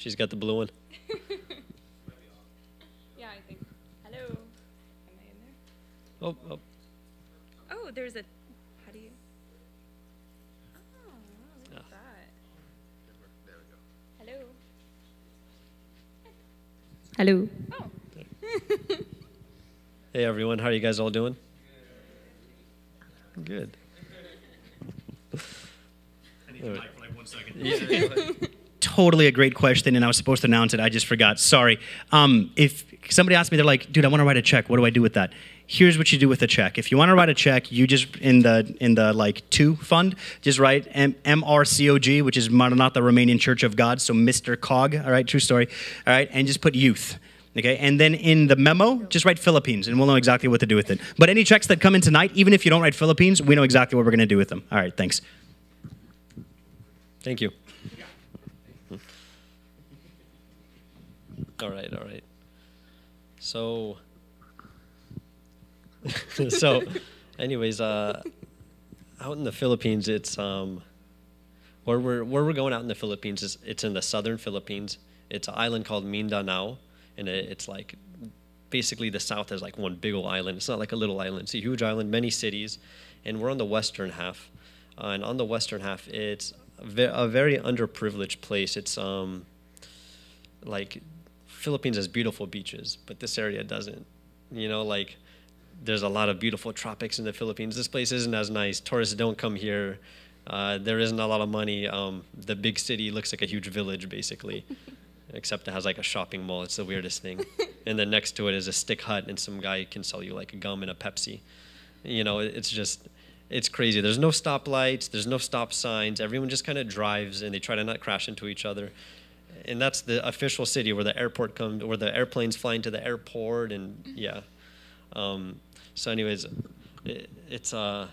She's got the blue one. Yeah, I think. Hello. Am I in there? Oh, oh. Oh, there's a. How do you? Oh, look at that. There we go. Hello. Hello. Oh. Hey everyone, how are you guys all doing? Good. I need the mic for like 1 second. Yeah. Totally a great question, and I was supposed to announce it. I just forgot. Sorry. If somebody asked me, they're like, "Dude, I want to write a check. What do I do with that?" Here's what you do with a check. If you want to write a check, you just in the like to fund, just write MRCOG, which is Maranatha Romanian Church of God. So Mr. Cog. All right, true story. All right, and just put youth. Okay, and then in the memo, just write Philippines, and we'll know exactly what to do with it. But any checks that come in tonight, even if you don't write Philippines, we know exactly what we're going to do with them. All right, thanks. Thank you. All right. So, anyways, out in the Philippines, it's where we're going out in the Philippines is it's in the southern Philippines. It's an island called Mindanao, and it's like basically the south is like one big old island. It's not like a little island. It's a huge island, many cities, and we're on the western half. And on the western half, it's a very underprivileged place. It's like Philippines has beautiful beaches, but this area doesn't. You know, like there's a lot of beautiful tropics in the Philippines. This place isn't as nice. Tourists don't come here. There isn't a lot of money. The big city looks like a huge village, basically, except it has like a shopping mall. It's the weirdest thing. And then next to it is a stick hut, and some guy can sell you like a gum and a Pepsi. You know, it's crazy. There's no stoplights. There's no stop signs. Everyone just kind of drives, and they try to not crash into each other. And that's the official city where the airport comes, where the airplanes fly into the airport, and yeah. So, anyways, it's a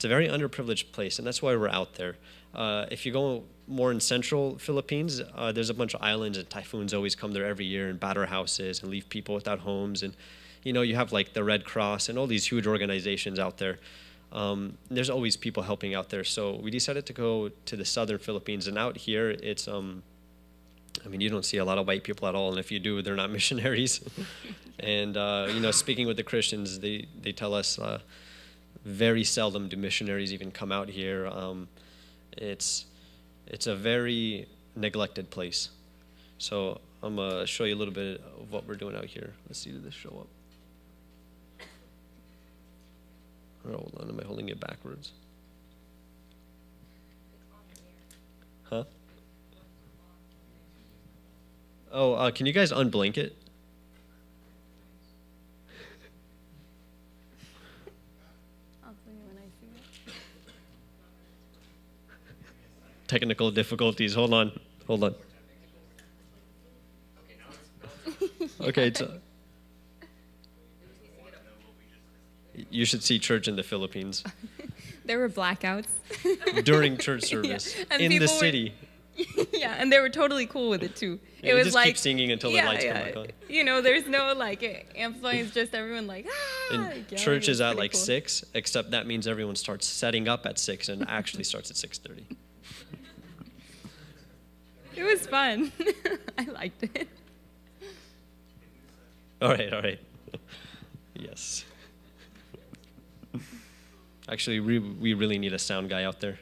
very underprivileged place, and that's why we're out there. If you go more in central Philippines, there's a bunch of islands, and typhoons always come there every year and batter houses and leave people without homes. And you know, you have like the Red Cross and all these huge organizations out there. There's always people helping out there. So we decided to go to the southern Philippines, and out here, it's I mean, you don't see a lot of white people at all, and if you do, they're not missionaries. And you know, speaking with the Christians, they tell us very seldom do missionaries even come out here. It's a very neglected place. So I'm gonna show you a little bit of what we're doing out here. Let's see, did this show up? Oh, hold on, am I holding it backwards? Huh? Oh, can you guys unblink it? I'll tell you when I see it. Technical difficulties. Hold on. Okay, you should see church in the Philippines. There were blackouts. During church service. Yeah. In the city. Yeah, and they were totally cool with it too. Yeah, it was just like keep singing until the lights come back on. You know, there's no like amplifying. It's just everyone like And yeah, church is at like cool. 6, except that means everyone starts setting up at 6 and actually starts at 6:30. It was fun. I liked it. All right. Yes. Actually, we really need a sound guy out there.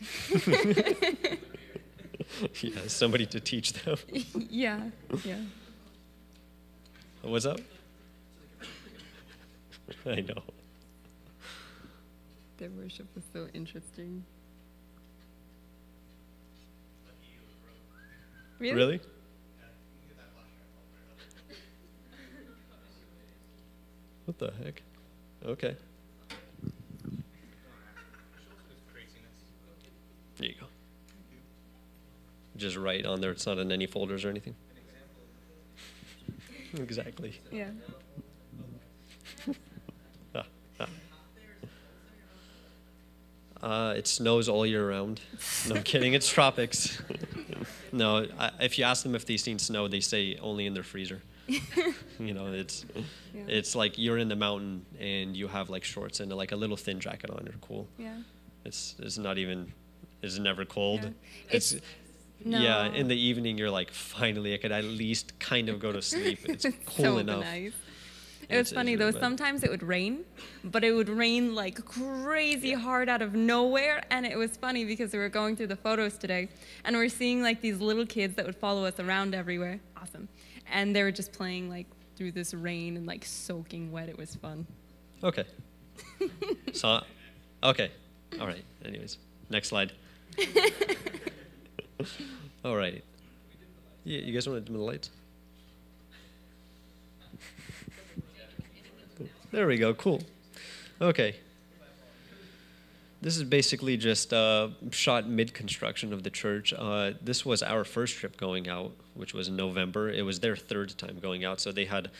Okay. Yeah, somebody to teach them. Yeah. What's up? I know. Their worship was so interesting. Really? What the heck? Okay. There you go. Just right on there. It's not in any folders or anything. Exactly. Yeah. It snows all year round. No, I'm kidding. It's tropics. No, if you ask them if they've seen snow, they say only in their freezer. You know, it's like you're in the mountain and you have like shorts and like a little thin jacket on. You're cool. Yeah. It's not even. It's never cold. Yeah. Yeah, No. in the evening you're like, finally, I could at least kind of go to sleep. It's cool So enough. nice. It It's was funny really though. bad. Sometimes it would rain, but it would rain like crazy hard out of nowhere. And it was funny because we were going through the photos today, and we're seeing like these little kids that would follow us around everywhere. Awesome. And they were just playing like through this rain and like soaking wet. It was fun. Okay. So, okay. All right. Anyways, next slide. All right. Yeah, you guys want to dim the lights? There we go. Cool. Okay. This is basically just shot mid-construction of the church. This was our first trip going out, which was in November. It was their third time going out, so they had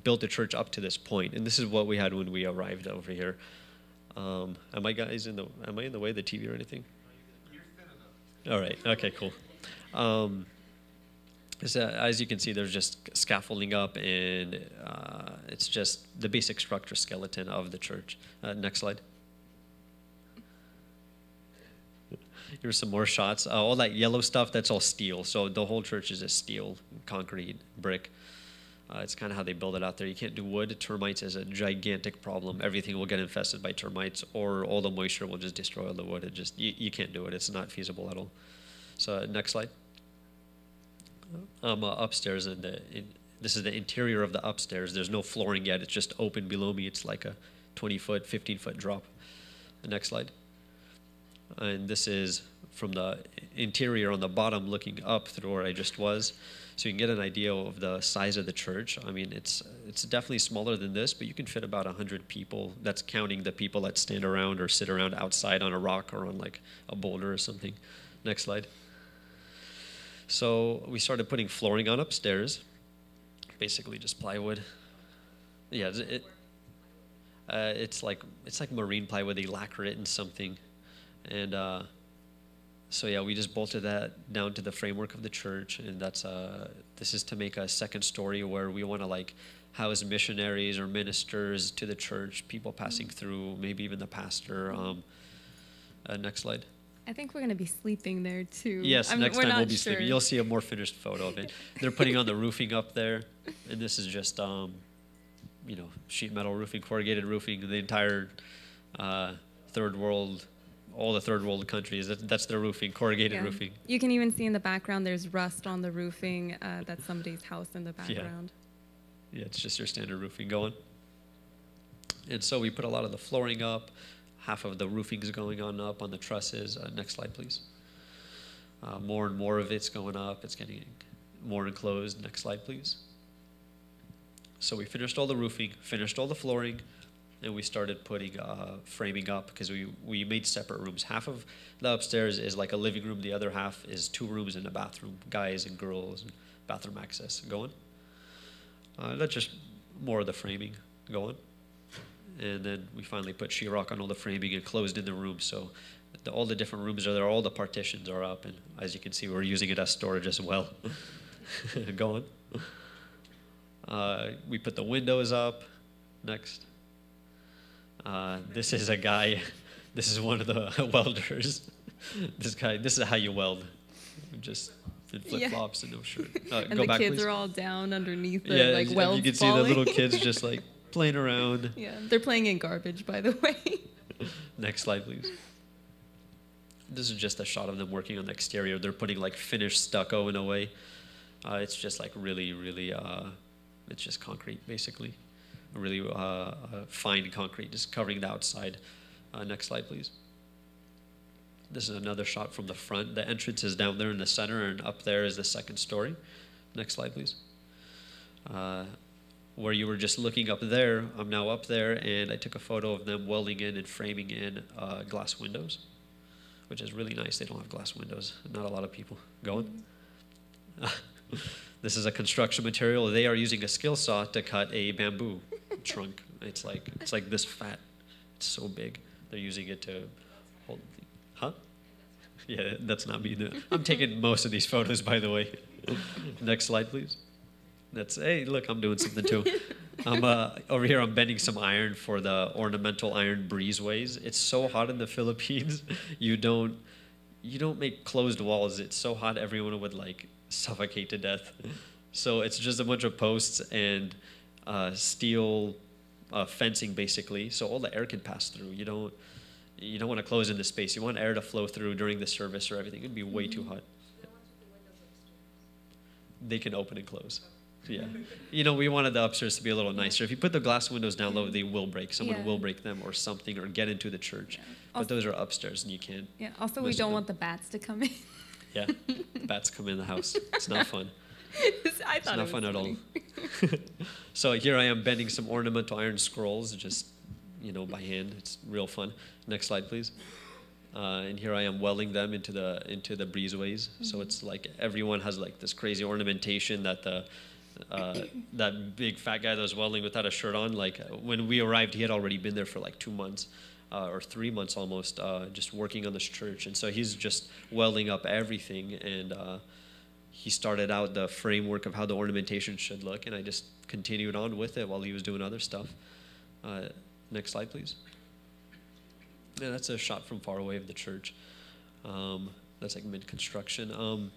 built the church up to this point, and this is what we had when we arrived over here. Am I in the way of the TV or anything? All right. Okay. Cool. As you can see, there's just scaffolding up, and it's just the basic structure skeleton of the church. Next slide. Here's some more shots. All that yellow stuff, that's all steel. So the whole church is just steel, concrete, brick. It's kind of how they build it out there. You can't do wood. Termites is a gigantic problem. Everything will get infested by termites, or all the moisture will just destroy all the wood. You can't do it. It's not feasible at all. So next slide. Upstairs, this is the interior of the upstairs. There's no flooring yet. It's just open below me. It's like a 20-foot, 15-foot drop. Next slide. And this is from the interior on the bottom looking up through where I just was. So you can get an idea of the size of the church. I mean, it's definitely smaller than this, but you can fit about 100 people. That's counting the people that stand around or sit around outside on a rock or on like a boulder or something. Next slide. So we started putting flooring on upstairs, basically just plywood. Yeah, it's like marine plywood. They lacquer it in something, and so yeah, we just bolted that down to the framework of the church, and this is to make a second story where we want to like house missionaries or ministers to the church, people passing through, maybe even the pastor. Next slide. I think we're going to be sleeping there too. Yes, next time we'll be sure. sleeping. You'll see a more finished photo of it. They're putting on the roofing up there, and this is just, sheet metal roofing, corrugated roofing. The entire third world, all the third world countries, that's their roofing, corrugated roofing. You can even see in the background there's rust on the roofing. That's somebody's house in the background. Yeah, it's just your standard roofing going. And so we put a lot of the flooring up. Half of the roofing is going on up on the trusses. Next slide, please. More and more of it's going up. It's getting more enclosed. Next slide, please. So we finished all the roofing, finished all the flooring, and we started putting framing up because we made separate rooms. Half of the upstairs is like a living room. The other half is 2 rooms and a bathroom, guys and girls, and bathroom access. Going. That's just more of the framing going. And then we finally put sheetrock on all the framing and closed in the room. So all the different rooms are there, all the partitions are up. And as you can see, we're using it as storage as well. Go on. We put the windows up. Next. This is a guy. This is one of the welders. This is how you weld. Just in flip-flops and no shirt. And go the back, kids please. are all down underneath the like welds you can see falling. the little kids just like playing around. Yeah, they're playing in garbage, by the way. Next slide, please. This is just a shot of them working on the exterior. They're putting like finished stucco in a way. It's just like really, really, it's just concrete basically. Really fine concrete, just covering the outside. Next slide, please. This is another shot from the front. The entrance is down there in the center, and up there is the second story. Next slide, please. Where you were just looking up there, I'm now up there, and I took a photo of them welding in and framing in glass windows, which is really nice. They don't have glass windows. Not a lot of people. Going. This is a construction material. They are using a skill saw to cut a bamboo trunk. It's like this fat. It's so big. They're using it to hold. Huh? Yeah, that's not me. I'm taking most of these photos, by the way. Next slide, please. Hey, look, I'm doing something too. I'm over here. I'm bending some iron for the ornamental iron breezeways. It's so hot in the Philippines. You don't you don't make closed walls. It's so hot, everyone would like suffocate to death. So it's just a bunch of posts and steel fencing, basically, so all the air can pass through. You don't want to close in the space. You want air to flow through during the service or everything. It'd be way too hot. They can open and close. Yeah. We wanted the upstairs to be a little nicer. If you put the glass windows down low, they will break. Someone will break them or something, or get into the church. Yeah. But those are upstairs, and you can't. Yeah. Also, we don't want the bats to come in. Yeah. Bats come in the house. It's not fun. I thought it's not fun at all. funny. So here I am bending some ornamental iron scrolls, just by hand. It's real fun. Next slide, please. And here I am welding them into the breezeways. So it's like everyone has like this crazy ornamentation that that big fat guy that was welding without a shirt on. Like when we arrived, he had already been there for like 2 months. Or 3 months almost, just working on this church. And so he's just welding up everything. And he started out the framework of how the ornamentation should look. And I just continued on with it while he was doing other stuff. Next slide, please. Yeah, that's a shot from far away of the church. That's like mid-construction.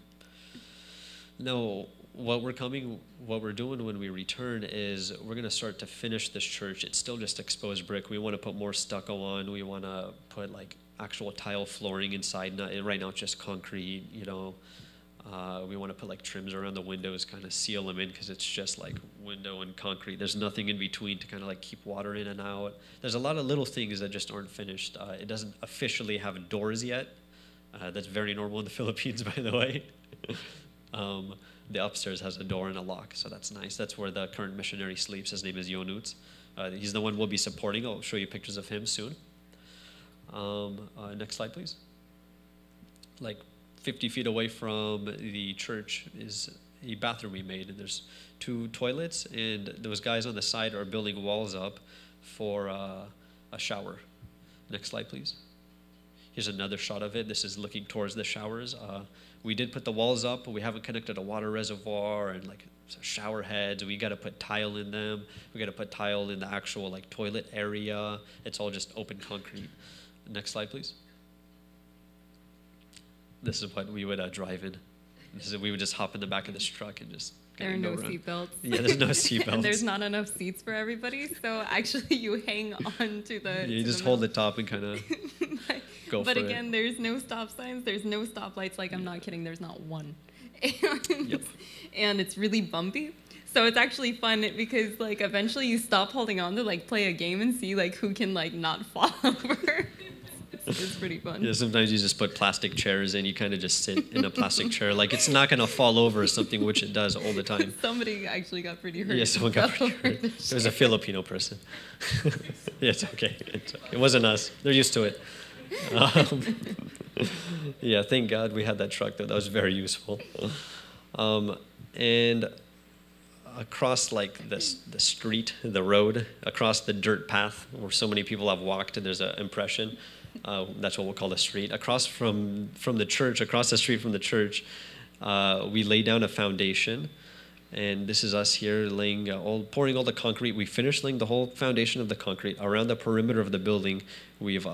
No, what we're doing when we return is we're going to start to finish this church. It's still just exposed brick. We want to put more stucco on. We want to put like actual tile flooring inside. Right now it's just concrete, we want to put like trims around the windows, kind of seal them in, because it's just like window and concrete. There's nothing in between to kind of like keep water in and out. There's a lot of little things that just aren't finished. It doesn't officially have doors yet. That's very normal in the Philippines, by the way. The upstairs has a door and a lock, so that's nice. That's where the current missionary sleeps. His name is Yonuts. He's the one we'll be supporting. I'll show you pictures of him soon. Next slide, please. Like 50 feet away from the church is a bathroom we made, and there's 2 toilets, and those guys on the side are building walls up for a shower. Next slide, please. Here's another shot of it. This is looking towards the showers. We did put the walls up, but we haven't connected a water reservoir and like shower heads. We got to put tile in them. We got to put tile in the actual like toilet area. It's all just open concrete. Next slide, please. This is what we would drive in. We would just hop in the back of this truck and just There are no seatbelts. Yeah, there's no seatbelts. And there's not enough seats for everybody, so actually you hang on to the. You just hold the top and kind of go for it. But again, there's no stop signs. There's no stoplights. Like, I'm not kidding. There's not one. And it's really bumpy. So it's actually fun because like eventually you stop holding on to like play a game and see like who can like not fall over. It's pretty fun. Yeah, sometimes you just put plastic chairs in. You kind of just sit in a plastic chair. Like, it's not going to fall over or something, which it does all the time. Somebody actually got pretty hurt. Yeah, someone got pretty hurt. It was a Filipino person. Yeah, it's okay. It wasn't us. They're used to it. Yeah, thank God we had that truck, though. That was very useful. And across, like, the street, the road, across the dirt path where so many people have walked, there's an impression. That's what we'll call the street. Across from the church, across the street from the church, we lay down a foundation, and this is us here pouring all the concrete. We finished laying the whole foundation of the concrete around the perimeter of the building. We've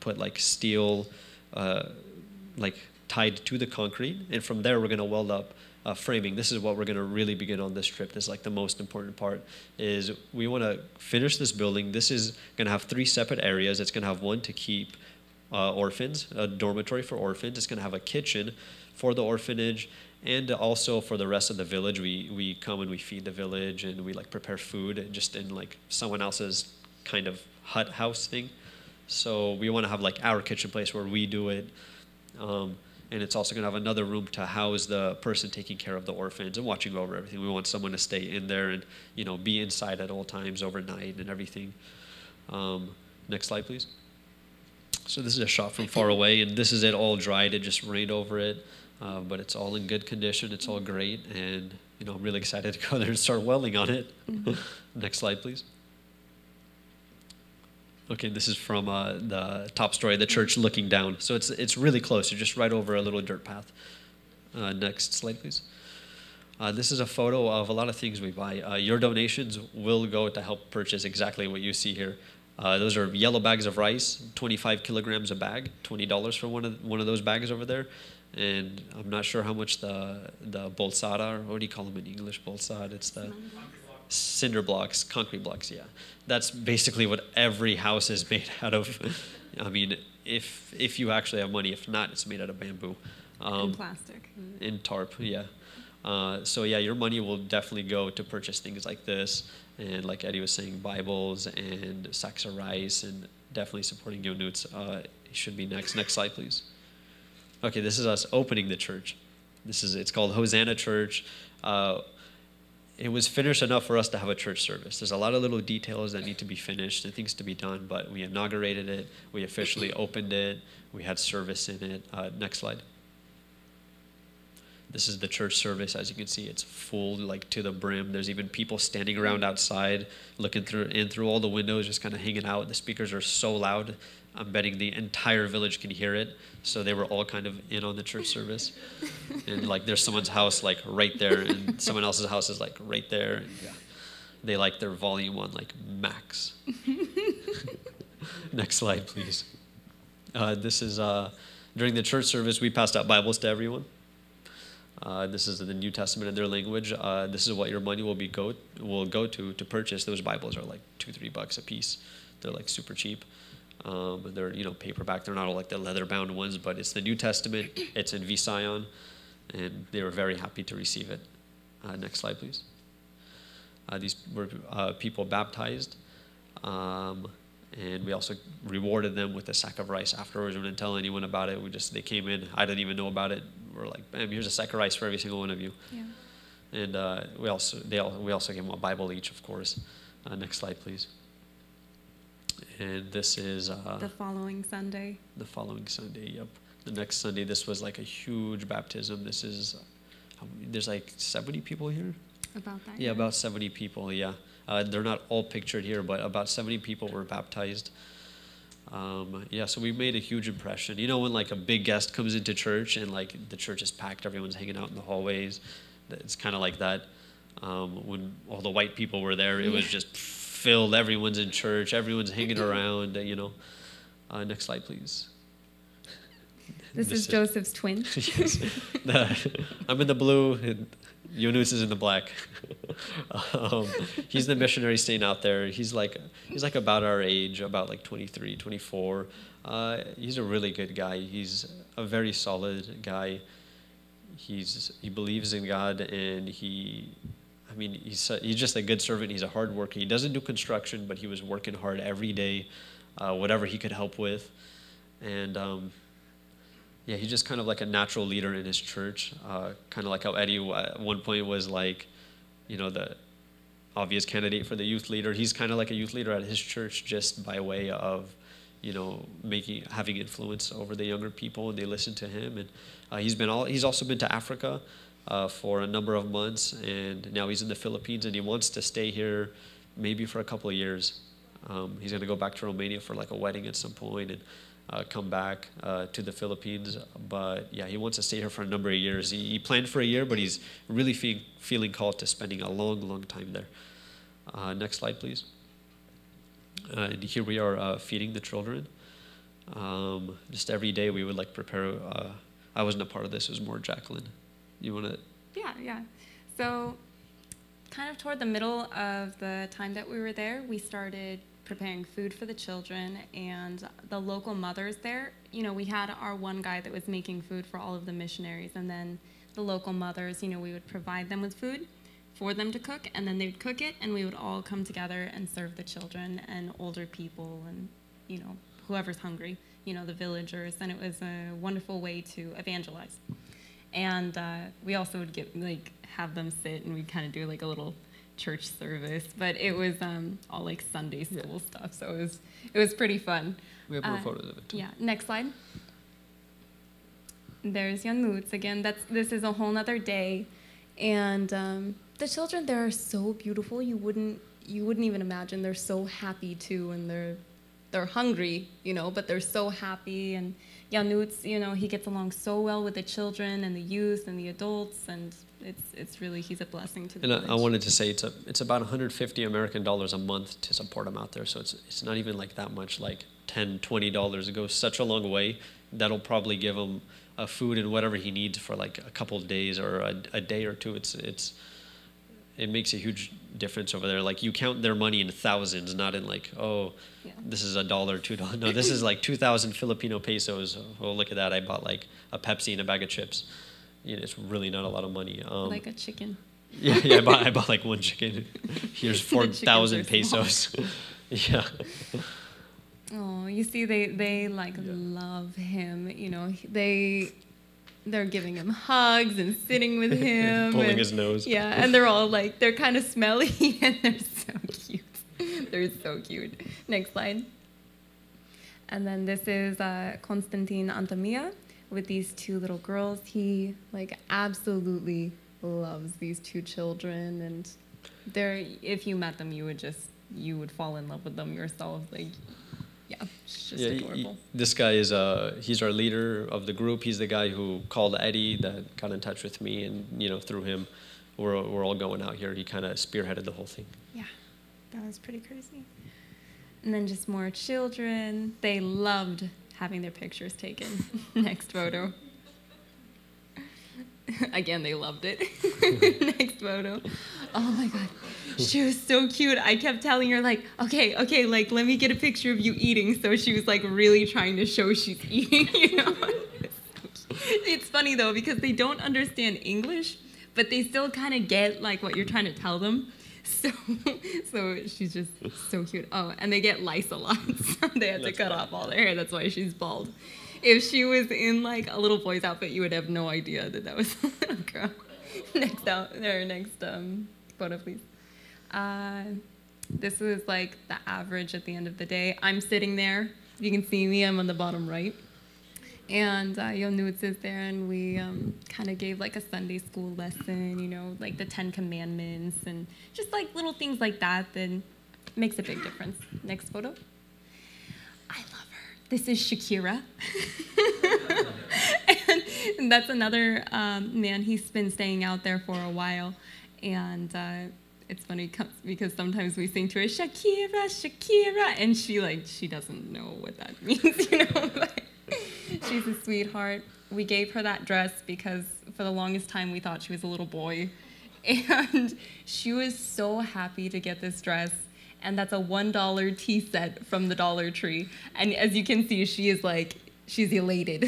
put like steel, like tied to the concrete, and from there we're going to weld up framing. This is what we're going to really begin on this trip. This is like the most important part. Is we want to finish this building. This is going to have 3 separate areas. It's going to have one to keep orphans, a dormitory for orphans. It's going to have a kitchen for the orphanage, and also for the rest of the village. We come and we feed the village, and we like prepare food just in like someone else's kind of hut house thing. So we want to have like our kitchen place where we do it. And it's also going to have another room to house the person taking care of the orphans and watching over everything. We want someone to stay in there and, be inside at all times overnight and everything. Next slide, please. So this is a shot from far away, and this is it all dried. It just rained over it, but it's all in good condition. It's all great, and, I'm really excited to go there and start welding on it. Mm-hmm. Next slide, please. Okay, this is from the top story of the church looking down. So it's really close. You're just right over a little dirt path. Next slide, please. This is a photo of a lot of things we buy. Your donations will go to help purchase exactly what you see here. Those are yellow bags of rice, 25 kilograms a bag, $20 for one of those bags over there. And I'm not sure how much the bolsada, or what do you call them in English? Bolsada. It's the cinder blocks, concrete blocks. Yeah, that's basically what every house is made out of. I mean, if you actually have money. If not, it's made out of bamboo. And plastic. In tarp. Yeah. So yeah, your money will definitely go to purchase things like this, and like Eddie was saying, Bibles and sacks of rice, and definitely supporting Yonuts. It should be next. Next slide, please. Okay, this is us opening the church. It's called Hosanna Church. It was finished enough for us to have a church service. There's a lot of little details that need to be finished and things to be done, but we inaugurated it. We officially opened it. We had service in it. Next slide. This is the church service. As you can see, it's full, like to the brim. There's even people standing around outside, looking through all the windows, just kind of hanging out. The speakers are so loud. I'm betting the entire village can hear it. So they were all kind of in on the church service. And like there's someone's house like right there, and someone else's house is like right there. And, yeah, they like their volume on like max. Next slide, please. This is during the church service, we passed out Bibles to everyone. This is the New Testament in their language. This is what your money will go to purchase. Those Bibles are like $2-3 a piece. They're like super cheap. They're paperback. They're not all like the leather bound ones, but it's the New Testament. It's in Visayan, and they were very happy to receive it. Next slide, please. These were people baptized, and we also rewarded them with a sack of rice afterwards. We didn't tell anyone about it. They came in. I didn't even know about it. We're like, bam, here's a sack of rice for every single one of you. Yeah. And we also gave them a Bible each, of course. Next slide, please. And this is the following Sunday. The following Sunday, yep. The next Sunday, this was like a huge baptism. This is, there's like 70 people here? About that, yeah. About 70 people, yeah. They're not all pictured here, but about 70 people were baptized. Yeah, so we made a huge impression. You know when like a big guest comes into church and like the church is packed, everyone's hanging out in the hallways? It's kind of like that. When all the white people were there, it was just filled. Everyone's in church. Everyone's hanging around, Next slide, please. This is Joseph's twin. Yes. I'm in the blue, and Yunus is in the black. He's the missionary staying out there. He's like about our age, about like 23, 24. He's a really good guy. He's a very solid guy. He believes in God, and he's just a good servant. He's a hard worker. He doesn't do construction, but he was working hard every day, whatever he could help with. And yeah, he's just kind of like a natural leader in his church, kind of like how Eddie at one point was like, the obvious candidate for the youth leader. He's kind of like a youth leader at his church, just by way of, having influence over the younger people, and they listen to him. And he's also been to Africa for a number of months, and now he's in the Philippines, and he wants to stay here maybe for a couple of years. He's going to go back to Romania for like a wedding at some point, and come back to the Philippines. But yeah, he wants to stay here for a number of years. He planned for a year, but he's really feeling called to spending a long, long time there. Next slide, please. And here we are feeding the children. Just every day we would like prepare. I wasn't a part of this. It was more Jacqueline. You want to? Yeah. So kind of toward the middle of the time that we were there, we started preparing food for the children, and the local mothers there, we had our one guy that was making food for all of the missionaries, and then the local mothers, we would provide them with food for them to cook, and then they would cook it, and we would all come together and serve the children and older people and, whoever's hungry, the villagers, and it was a wonderful way to evangelize. And we also would have them sit, and we'd kind of do like a little church service, but it was all like Sunday school stuff, so it was pretty fun. We have more photos of it too. Yeah, next slide. There's Jan Moots again. This is a whole nother day, and the children there are so beautiful. You wouldn't even imagine. They're so happy too, and they're hungry, but they're so happy, and Janutz, you know, he gets along so well with the children and the youth and the adults, and it's really, he's a blessing to the And village. I wanted to say it's about 150 American dollars a month to support him out there. So it's not even like that much, like $10, $20. It goes such a long way. That'll probably give him food and whatever he needs for like a couple of days or a day or two. It makes a huge difference over there. Like, you count their money in thousands, not in like, oh, Yeah. this is $1, $2. No, this is like 2,000 Filipino pesos. Oh, look at that. I bought like a Pepsi and a bag of chips. You know, it's really not a lot of money. Like a chicken. Yeah, I bought like one chicken. Here's The chickens 4,000 are small. pesos. Yeah. Oh, you see, they like love him. You know, they're giving him hugs and sitting with him, Pulling and, his nose. Yeah, and they're all like, they're kind of smelly, and they're so cute. They're so cute. Next slide. And then this is Constantine Antamia with these two little girls. He like absolutely loves these two children, and they're, if you met them, you would fall in love with them yourself. Like, yeah, it's just adorable. This guy is he's our leader of the group. He's the guy who called Eddie, that got in touch with me, and you know, through him, we're all going out here. He kind of spearheaded the whole thing. Yeah, that was pretty crazy. And then just more children. They loved having their pictures taken. Next photo. Again, they loved it. Next photo. Oh my God. She was so cute. I kept telling her, like, okay, like, let me get a picture of you eating. So she was like really trying to show she's eating, you know? It's funny though, because they don't understand English, but they still kind of get like what you're trying to tell them. So she's just so cute. Oh, and they get lice a lot, so they had to cut off all their hair. That's why she's bald. If she was in like a little boy's outfit, you would have no idea that was a little girl. Next photo, please. This is like the average at the end of the day. I'm sitting there. You can see me. I'm on the bottom right. And Janutz is there, and we kind of gave like a Sunday school lesson, you know, like the 10 Commandments, and just like little things like that makes a big difference. Next photo. I love her. This is Shakira. and that's another man. He's been staying out there for a while. And it's funny because sometimes we sing to her, Shakira, Shakira, and she doesn't know what that means, you know. But she's a sweetheart. We gave her that dress because for the longest time we thought she was a little boy. And she was so happy to get this dress. And that's a $1 tea set from the Dollar Tree. And as you can see, she's elated.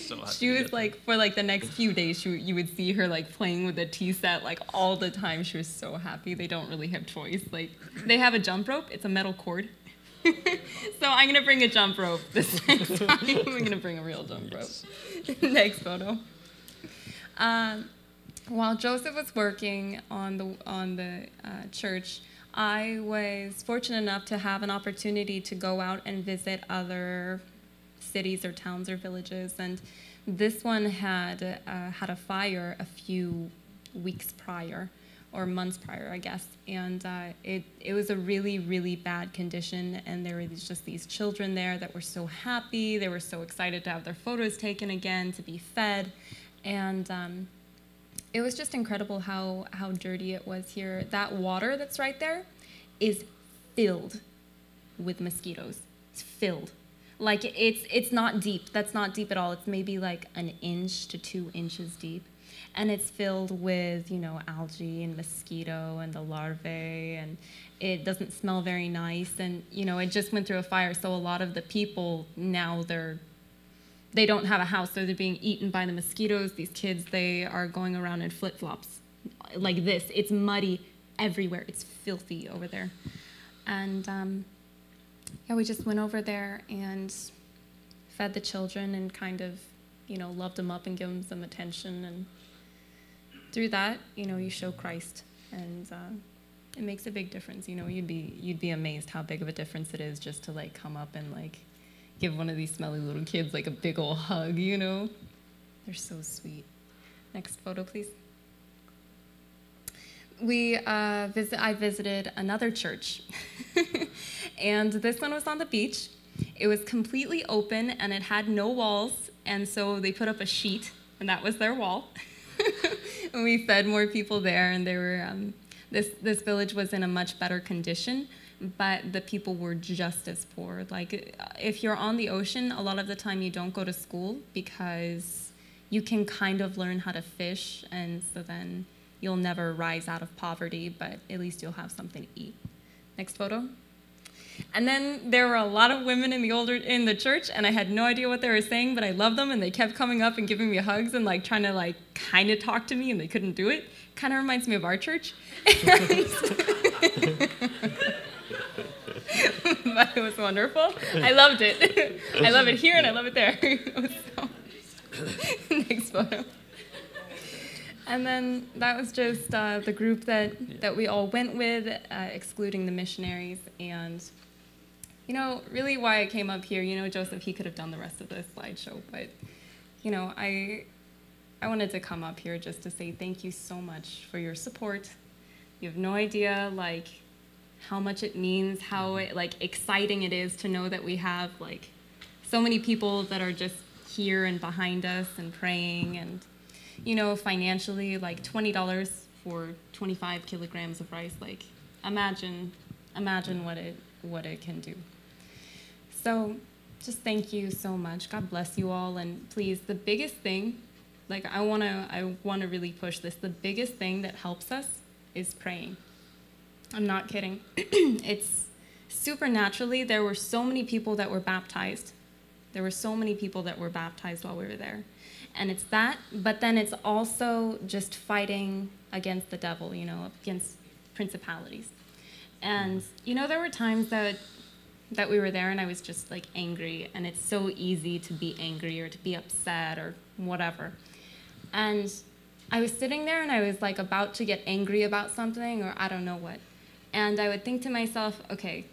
So happy She was like, for like the next few days, you would see her like playing with the tea set like all the time. She was so happy. They don't really have choice. Like, they have a jump rope. It's a metal cord. So I'm going to bring a jump rope this next time. I'm going to bring a real jump rope. Next photo. While Joseph was working on the church, I was fortunate enough to have an opportunity to go out and visit other cities or towns or villages. And this one had a fire a few weeks prior, or months prior, I guess. And it was a really, really bad condition. And there were just these children there that were so happy. They were so excited to have their photos taken again, to be fed. And it was just incredible how dirty it was here. That water that's right there is filled with mosquitoes. It's filled. Like, it's not deep. That's not deep at all. It's maybe like 1 inch to 2 inches deep. And it's filled with, you know, algae and mosquito and the larvae, and it doesn't smell very nice. And, you know, it just went through a fire, so a lot of the people now, they don't have a house, so they're being eaten by the mosquitoes. These kids, they are going around in flip-flops like this. It's muddy everywhere. It's filthy over there. And yeah, we just went over there and fed the children and kind of, you know, loved them up and gave them some attention. And through that, you know, you show Christ, and it makes a big difference. You know, you'd be amazed how big of a difference it is just to like come up and like give one of these smelly little kids like a big old hug, you know? They're so sweet. Next photo, please. I visited another church, and this one was on the beach, It was completely open, and it had no walls, and so they put up a sheet, and that was their wall. And we fed more people there, and they were this village was in a much better condition, but the people were just as poor. Like, if you're on the ocean, a lot of the time you don't go to school because you can kind of learn how to fish, and so then you'll never rise out of poverty, but at least you'll have something to eat. Next photo. And then there were a lot of women in the church, and I had no idea what they were saying, but I loved them, and they kept coming up and giving me hugs and like trying to like kind of talk to me, and they couldn't do it. Kind of reminds me of our church. But it was wonderful. I loved it. I love it here and I love it there. Next photo. And then that was just the group that we all went with, excluding the missionaries. And, you know, really why I came up here, you know, Joseph, he could have done the rest of the slideshow, but, you know, I wanted to come up here just to say thank you so much for your support. You have no idea, like, how much it means, how exciting it is to know that we have like so many people that are just here and behind us and praying, and you know, financially, like $20 for 25 kilograms of rice, like imagine what it can do. So just thank you so much. God bless you all, and please, the biggest thing, like I wanna really push this, the biggest thing that helps us is praying. I'm not kidding. It's supernaturally, there were so many people that were baptized. There were so many people that were baptized while we were there. And it's that, but then it's also just fighting against the devil, you know, against principalities. And, you know, there were times that we were there and I was just like angry, and it's so easy to be angry or to be upset or whatever. And I was sitting there and I was like about to get angry about something or I don't know what. And I would think to myself, okay,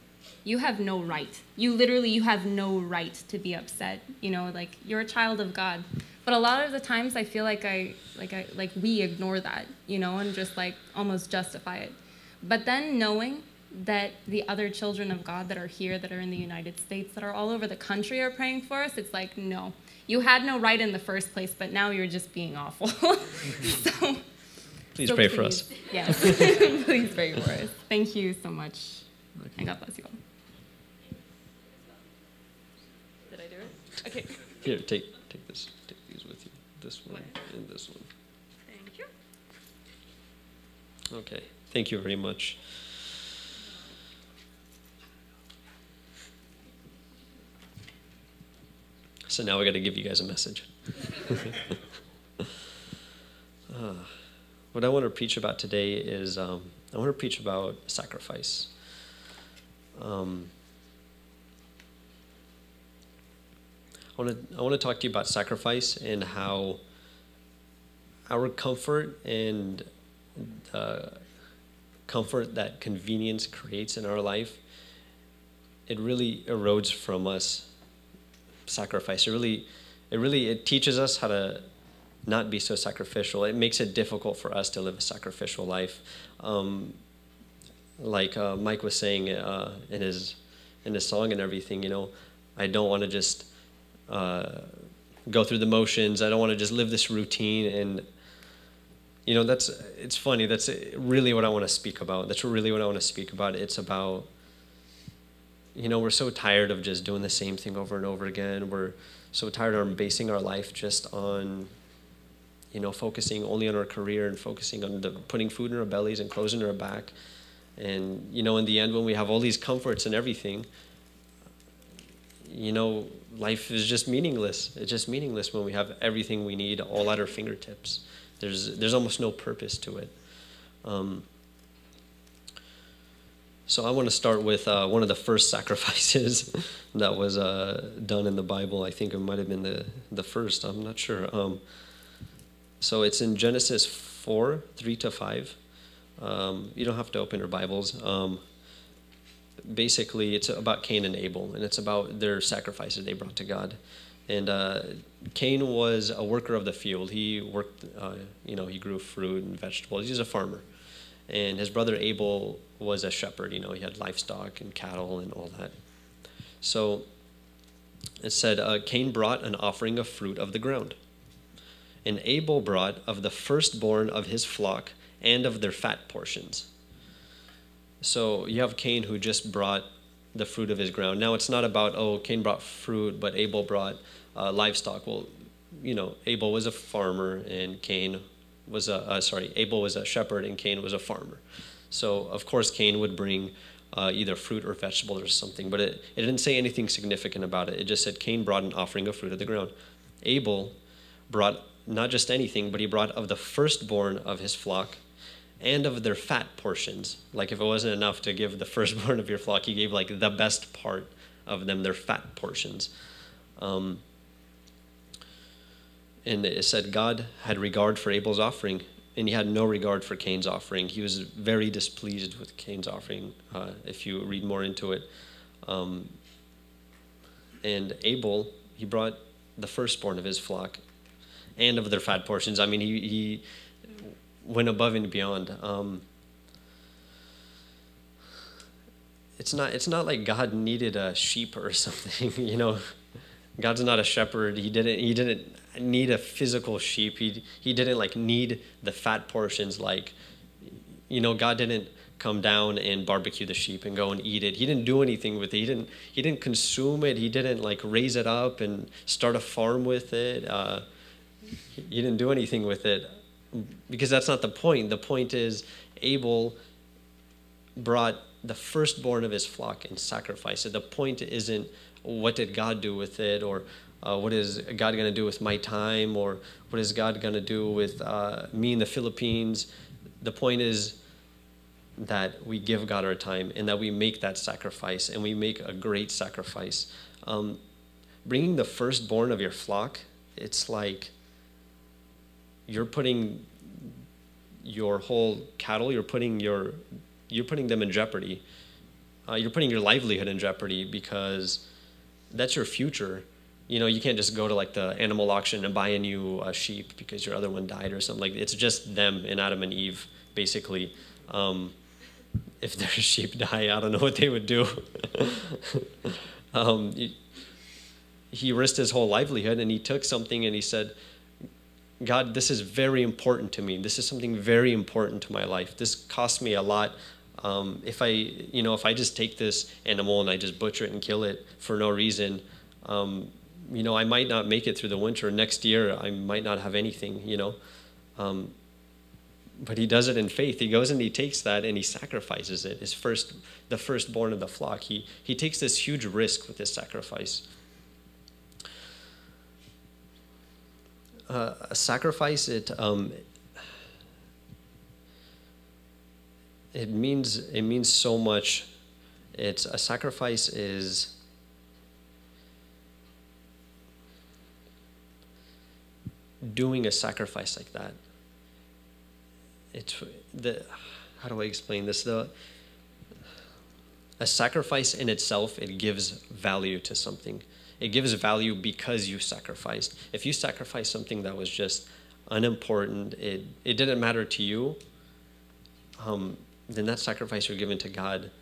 you have no right. You have no right to be upset. You know, like you're a child of God. But a lot of the times I feel like we ignore that, you know, and just like almost justify it. But then knowing that the other children of God that are here, that are in the United States, that are all over the country are praying for us, it's like, no, you had no right in the first place, but now you're just being awful. Please pray for us. Yes, please pray for us. Thank you so much, and God bless you all. Did I do it? Okay. Here, take this. Take these with you. This one and this one. Thank you. Okay. Thank you very much. So now we got to give you guys a message. What I want to preach about today is I want to preach about sacrifice. I want to talk to you about sacrifice and how our comfort and comfort that convenience creates in our life, it really erodes from us sacrifice. It teaches us how to not be so sacrificial. It makes it difficult for us to live a sacrificial life. Like Mike was saying in his song and everything, you know, I don't want to just go through the motions. I don't want to just live this routine. And, you know, it's funny. That's really what I want to speak about. That's really what I want to speak about. It's about, you know, we're so tired of just doing the same thing over and over again. We're so tired of basing our life just on, you know, focusing only on our career and focusing on putting food in our bellies and clothes in our back. And, you know, in the end, when we have all these comforts and everything, you know, life is just meaningless. It's just meaningless when we have everything we need all at our fingertips. There's almost no purpose to it. So I want to start with one of the first sacrifices that was done in the Bible. I think it might have been the first. I'm not sure. So it's in Genesis 4, 3-5. You don't have to open your Bibles. Basically, it's about Cain and Abel, and it's about their sacrifices they brought to God. And Cain was a worker of the field. He worked, you know, he grew fruit and vegetables. He was a farmer. And his brother Abel was a shepherd. You know, he had livestock and cattle and all that. So It said, Cain brought an offering of fruit of the ground, and Abel brought of the firstborn of his flock and of their fat portions. So you have Cain who just brought the fruit of his ground. Now it's not about, oh, Cain brought fruit, but Abel brought livestock. Well, you know, Abel was a farmer and Cain was Abel was a shepherd and Cain was a farmer. So of course Cain would bring either fruit or vegetables or something, but it didn't say anything significant about it. It just said Cain brought an offering of fruit of the ground. Abel brought not just anything, but he brought of the firstborn of his flock and of their fat portions. Like if it wasn't enough to give the firstborn of your flock, he gave like the best part of them, their fat portions. And it said God had regard for Abel's offering, and he had no regard for Cain's offering. He was very displeased with Cain's offering, if you read more into it. And Abel, he brought the firstborn of his flock and of their fat portions. I mean, he went above and beyond. It's not like God needed a sheep or something, you know. God's not a shepherd. He didn't need a physical sheep. He didn't like need the fat portions. Like, you know, God didn't come down and barbecue the sheep and go and eat it. He didn't do anything with it. He didn't consume it. He didn't like raise it up and start a farm with it. He didn't do anything with it, because that's not the point. The point is Abel brought the firstborn of his flock and sacrificed it. The point isn't what did God do with it, or what is God going to do with my time, or what is God going to do with me in the Philippines. The point is that we give God our time and that we make that sacrifice, and we make a great sacrifice. Bringing the firstborn of your flock, it's like you're putting your whole cattle, you're putting them in jeopardy. You're putting your livelihood in jeopardy, because that's your future. You know, you can't just go to like the animal auction and buy a new sheep because your other one died or something. Like, it's just them and Adam and Eve, basically. If their sheep die, I don't know what they would do. He risked his whole livelihood, and he took something and he said, God, this is very important to me. This is something very important to my life. This costs me a lot. If I just take this animal and I just butcher it and kill it for no reason, you know, I might not make it through the winter. Next year, I might not have anything, you know. But he does it in faith. He goes and he takes that and he sacrifices it. The firstborn of the flock. He takes this huge risk with his sacrifice. A sacrifice, it means so much. A sacrifice is doing a sacrifice like that. How do I explain this? A sacrifice in itself, it gives value to something. It gives value because you sacrificed. If you sacrifice something that was just unimportant, it didn't matter to you, then that sacrifice you're giving to God,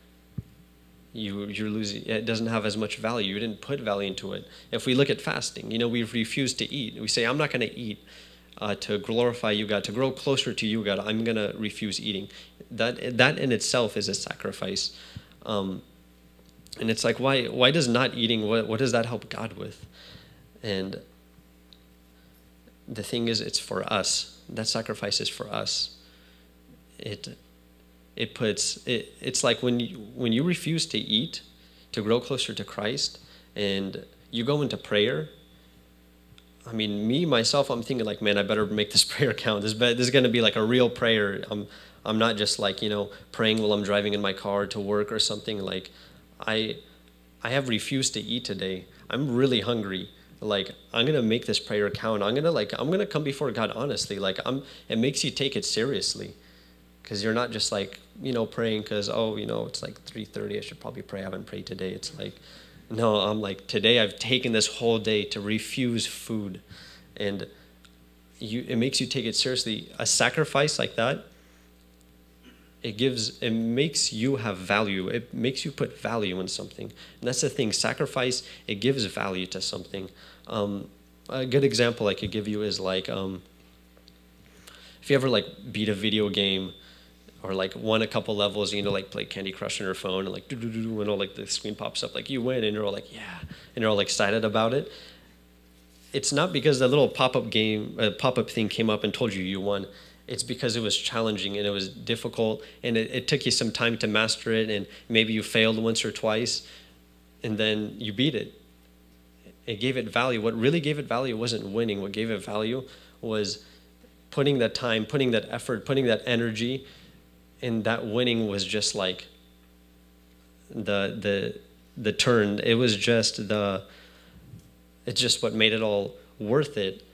you're losing. It doesn't have as much value. You didn't put value into it. If we look at fasting, you know, we refuse to eat. We say, I'm not going to eat to glorify you, God, to grow closer to you, God. I'm going to refuse eating. That in itself is a sacrifice. And it's like, why does not eating, what does that help God with? And the thing is, it's for us. That sacrifice is for us. It's like when you refuse to eat to grow closer to Christ, and you go into prayer. I mean, myself, I'm thinking like, man, I better make this prayer count. This is going to be like a real prayer. I'm not just like, you know, praying while I'm driving in my car to work or something. Like, I have refused to eat today. I'm really hungry. Like, I'm gonna make this prayer count. I'm gonna come before God honestly. Like, it makes you take it seriously, because you're not just like, you know, praying because, oh, you know, it's like 3:30. I should probably pray. I haven't prayed today. It's like, no, I'm like, today I've taken this whole day to refuse food, and it makes you take it seriously. A sacrifice like that, it makes you have value. It makes you put value in something. And that's the thing, sacrifice, it gives value to something. A good example I could give you is like, if you ever like beat a video game or like won a couple levels, you know, like play Candy Crush on your phone and like do-do-do-do, and all like the screen pops up like you win, and you're all like, yeah, and you're all excited about it. It's not because the little pop-up thing came up and told you you won. It's because it was challenging and it was difficult, and it took you some time to master it, and maybe you failed once or twice, and then you beat it. It gave it value. What really gave it value wasn't winning. What gave it value was putting that time, putting that effort, putting that energy, and that winning was just like the turn. It was just it's just what made it all worth it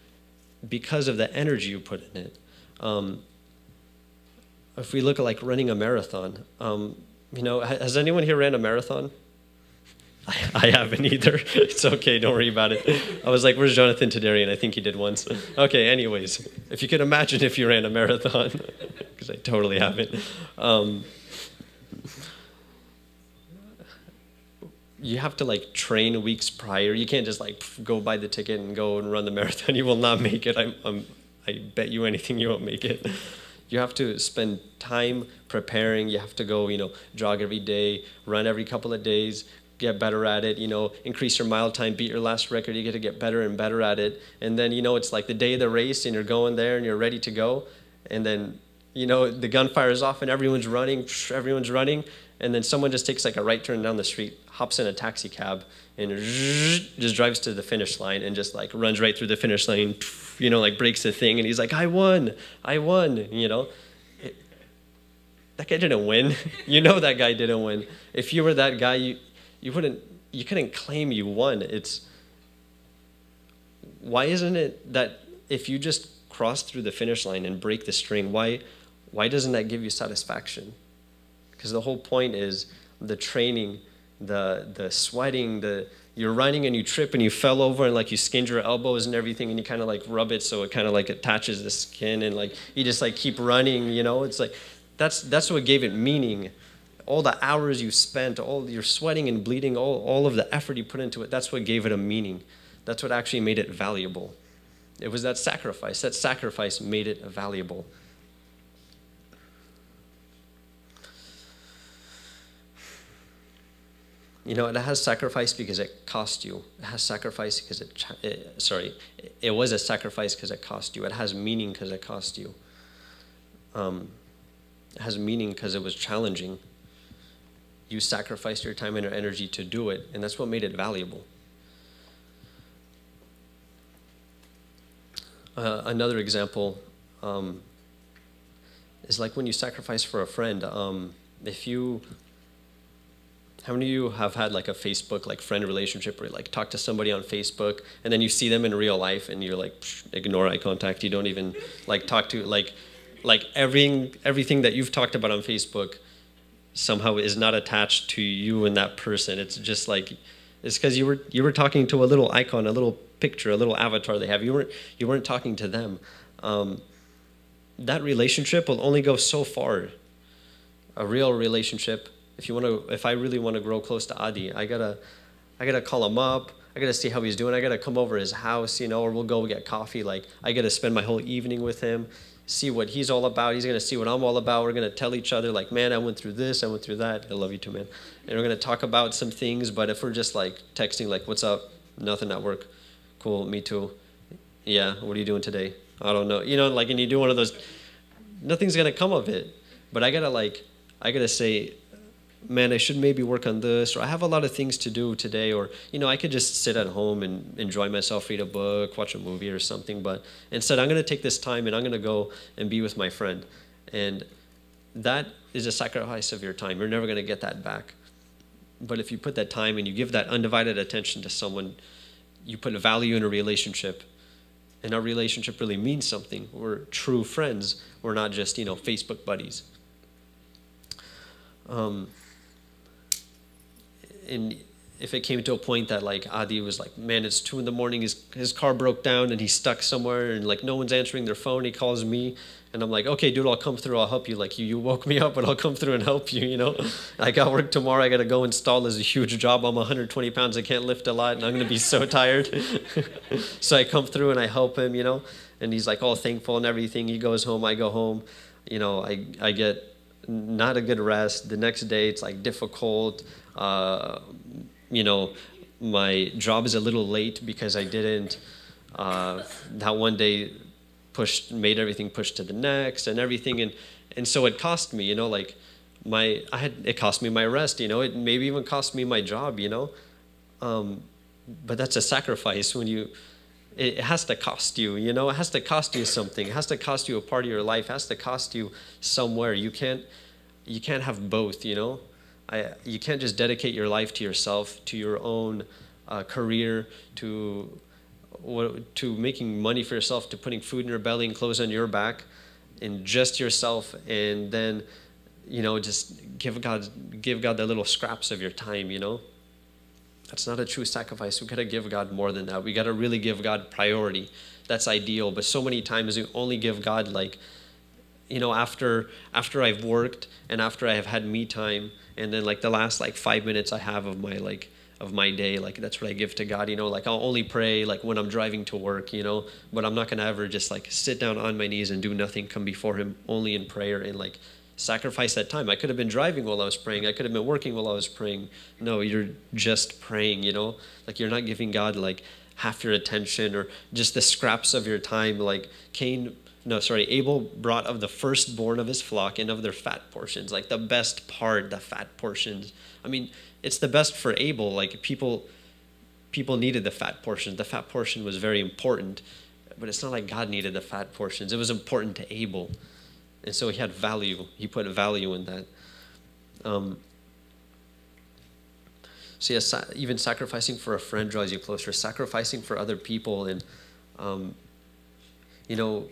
because of the energy you put in it. If we look at like running a marathon, you know, has anyone here ran a marathon? I haven't either. It's okay, don't worry about it. I was like, where's Jonathan Tadarian? I think he did once. Okay, anyways, if you could imagine if you ran a marathon, because I totally haven't. You have to like train weeks prior. You can't just like go buy the ticket and go and run the marathon. You will not make it. I bet you anything you won't make it. You have to spend time preparing. You have to go, you know, jog every day, run every couple of days, get better at it, you know, increase your mile time, beat your last record. You get to get better and better at it. And then, you know, it's like the day of the race and you're going there and you're ready to go. And then, you know, the gunfire is off and everyone's running. And then someone just takes like a right turn down the street, hops in a taxi cab, and just drives to the finish line and just like runs right through the finish line, you know, like breaks the thing. And he's like, I won, you know. That guy didn't win. You know that guy didn't win. If you were that guy, you couldn't claim you won. Why isn't it that if you just cross through the finish line and break the string, why doesn't that give you satisfaction? Because the whole point is the training, the sweating, you're running and you trip and you fell over and like you skinned your elbows and everything, and you kind of like rub it so it kind of like attaches the skin, and like you just like keep running, you know. It's like that's what gave it meaning. All the hours you spent, all your sweating and bleeding, all of the effort you put into it, that's what gave it a meaning. That's what actually made it valuable. It was that sacrifice. That sacrifice made it valuable. You know, it has sacrifice because it cost you. It has sacrifice because it was a sacrifice because it cost you. It has meaning because it cost you. It has meaning because it was challenging. You sacrificed your time and your energy to do it, and that's what made it valuable. Another example is like when you sacrifice for a friend. How many of you have had like a Facebook like friend relationship where you like talk to somebody on Facebook and then you see them in real life and you're like ignore eye contact, you don't even like talk to like everything that you've talked about on Facebook somehow is not attached to you and that person. It's just like it's because you were talking to a little icon, a little picture, a little avatar they have. You weren't talking to them. That relationship will only go so far. A real relationship. If I really want to grow close to Adi, I gotta call him up. I gotta see how he's doing. I gotta come over his house, you know, or we'll go get coffee. Like I gotta spend my whole evening with him, see what he's all about. He's gonna see what I'm all about. We're gonna tell each other like, man, I went through this, I went through that. I love you too, man. And we're gonna talk about some things. But if we're just like texting, like, what's up? Nothing at work. Cool, me too. Yeah, what are you doing today? I don't know. You know, like, and you do one of those. Nothing's gonna come of it. But I gotta say, man, I should maybe work on this, or I have a lot of things to do today, or, you know, I could just sit at home and enjoy myself, read a book, watch a movie or something, but instead I'm going to take this time and I'm going to go and be with my friend. And that is a sacrifice of your time. You're never going to get that back. But if you put that time and you give that undivided attention to someone, you put value in a relationship, and our relationship really means something. We're true friends. We're not just, you know, Facebook buddies. And if it came to a point that like Adi was like, man, it's 2 a.m, his car broke down and he's stuck somewhere and like no one's answering their phone, he calls me and I'm like, okay, dude, I'll come through, I'll help you. Like you woke me up, but I'll come through and help you, you know. I got work tomorrow, I got to go install this huge job. I'm 120 pounds, I can't lift a lot and I'm going to be so tired. So I come through and I help him, you know, and he's like all thankful and everything. He goes home, I go home, you know, I get not a good rest. The next day it's like difficult. You know, my job is a little late because I didn't, that one day made everything push to the next and everything. And so it cost me, you know, like it cost me my rest, you know, it maybe even cost me my job, you know. But that's a sacrifice when it has to cost you, you know, it has to cost you something. It has to cost you a part of your life. It has to cost you somewhere. You can't have both, you know. You can't just dedicate your life to yourself, to your own career, to making money for yourself, to putting food in your belly and clothes on your back, and just yourself, and then, you know, just give God the little scraps of your time, you know. That's not a true sacrifice. We gotta give God more than that. We gotta really give God priority. That's ideal. But so many times we only give God, like, you know, after I've worked and after I have had me time, and then like the last like 5 minutes I have of my day, like that's what I give to God, you know. Like I'll only pray like when I'm driving to work, you know, but I'm not gonna ever just like sit down on my knees and do nothing, come before him only in prayer and like sacrifice that time. I could have been driving while I was praying. I could have been working while I was praying. No, you're just praying, you know, like you're not giving God like half your attention or just the scraps of your time. Like Abel brought of the firstborn of his flock and of their fat portions, like the best part, the fat portions. I mean, it's the best for Abel. Like people needed the fat portions. The fat portion was very important, but it's not like God needed the fat portions. It was important to Abel. And so he had value. He put value in that. So yes, even sacrificing for a friend draws you closer. Sacrificing for other people and, you know,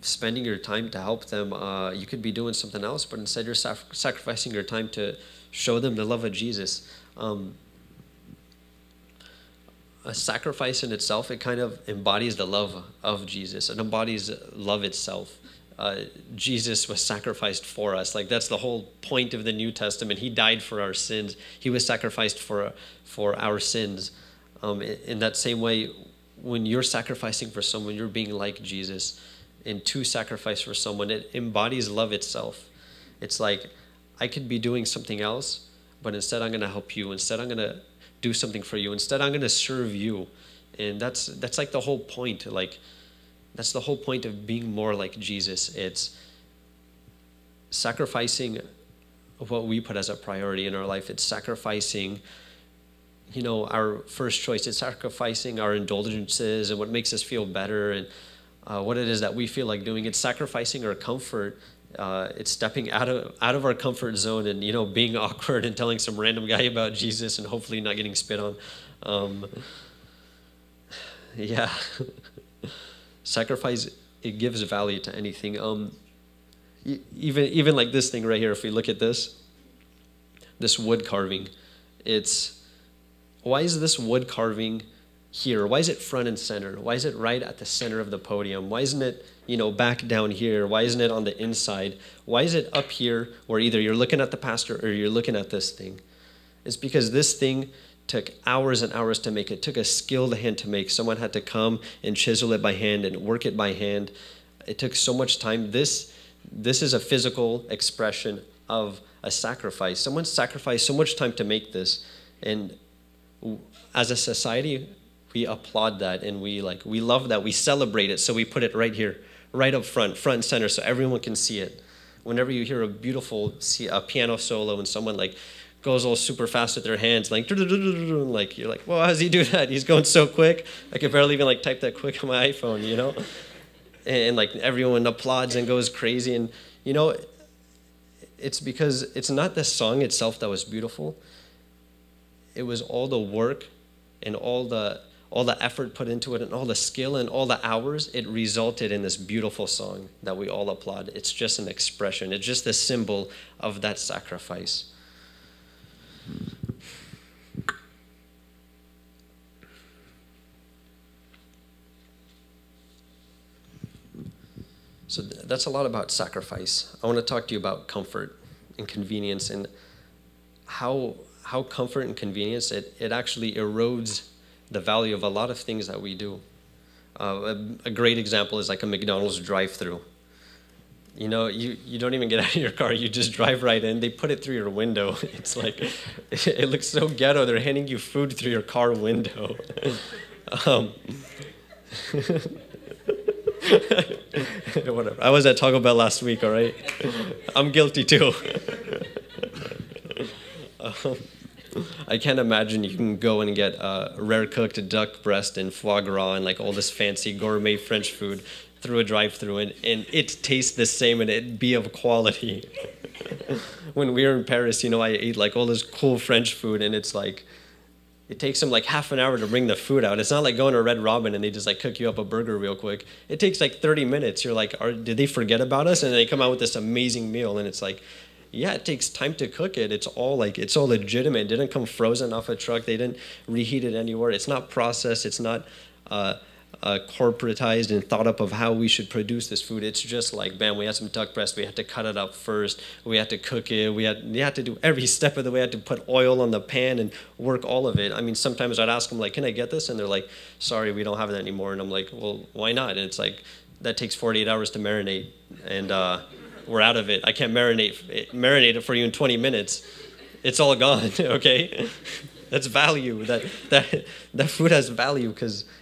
spending your time to help them. You could be doing something else, but instead you're sacrificing your time to show them the love of Jesus. A sacrifice in itself, it kind of embodies the love of Jesus. It embodies love itself. Jesus was sacrificed for us. Like that's the whole point of the New Testament. He died for our sins. He was sacrificed for our sins. In that same way, when you're sacrificing for someone, you're being like Jesus. And to sacrifice for someone, it embodies love itself. It's like I could be doing something else, but instead I'm going to help you. Instead I'm going to do something for you. Instead I'm going to serve you. And that's like the whole point. Like that's the whole point of being more like Jesus. It's sacrificing what we put as a priority in our life. It's sacrificing, you know, our first choice. It's sacrificing our indulgences and what makes us feel better and what it is that we feel like doing. It's sacrificing our comfort. It's stepping out of our comfort zone and, you know, being awkward and telling some random guy about Jesus and hopefully not getting spit on. Yeah. Sacrifice, it gives value to anything. Even like this thing right here, if we look at this wood carving, why is this wood carving here? Why is it front and center? Why is it right at the center of the podium? Why isn't it, you know, back down here? Why isn't it on the inside? Why is it up here where either you're looking at the pastor or you're looking at this thing? It's because this thing took hours and hours to make. It took a skilled hand to make. Someone had to come and chisel it by hand and work it by hand. It took so much time. This is a physical expression of a sacrifice. Someone sacrificed so much time to make this. And as a society, we applaud that and we love that. We celebrate it. So we put it right here, right up front and center so everyone can see it. Whenever you hear a beautiful piano solo and someone like goes all super fast with their hands, like you're like, well, how does he do that? He's going so quick. I could barely even like type that quick on my iPhone, you know? And like everyone applauds and goes crazy. And, you know, it's because it's not the song itself that was beautiful. It was all the work and all the effort put into it and all the skill and all the hours. It resulted in this beautiful song that we all applaud. It's just an expression. It's just a symbol of that sacrifice. So that's a lot about sacrifice. I want to talk to you about comfort and convenience, and how comfort and convenience, it actually erodes the value of a lot of things that we do. A great example is like a McDonald's drive-through. You know, you don't even get out of your car. You just drive right in. They put it through your window. It's like, it looks so ghetto. They're handing you food through your car window. Whatever. I was at Taco Bell last week, all right? I'm guilty too. I can't imagine you can go and get rare cooked duck breast and foie gras and like all this fancy gourmet French food through a drive-through, and it tastes the same and it be of quality. When we were in Paris, you know, I ate like all this cool French food, and it's like, it takes them like half an hour to bring the food out. It's not like going to Red Robin and they just like cook you up a burger real quick. It takes like 30 minutes. You're like, did they forget about us? And they come out with this amazing meal, and it's like, yeah, it takes time to cook it. It's all legitimate. It didn't come frozen off a truck. They didn't reheat it anywhere. It's not processed. It's not corporatized and thought up of how we should produce this food. It's just like, bam, we had some duck breast. We had to cut it up first. We had to cook it. You had to do every step of the way. I had to put oil on the pan and work all of it. I mean, sometimes I'd ask them, like, can I get this? And they're like, sorry, we don't have it anymore. And I'm like, well, why not? And it's like, that takes 48 hours to marinate. And we're out of it. I can't marinate it for you in 20 minutes. It's all gone, okay? That's value. That food has value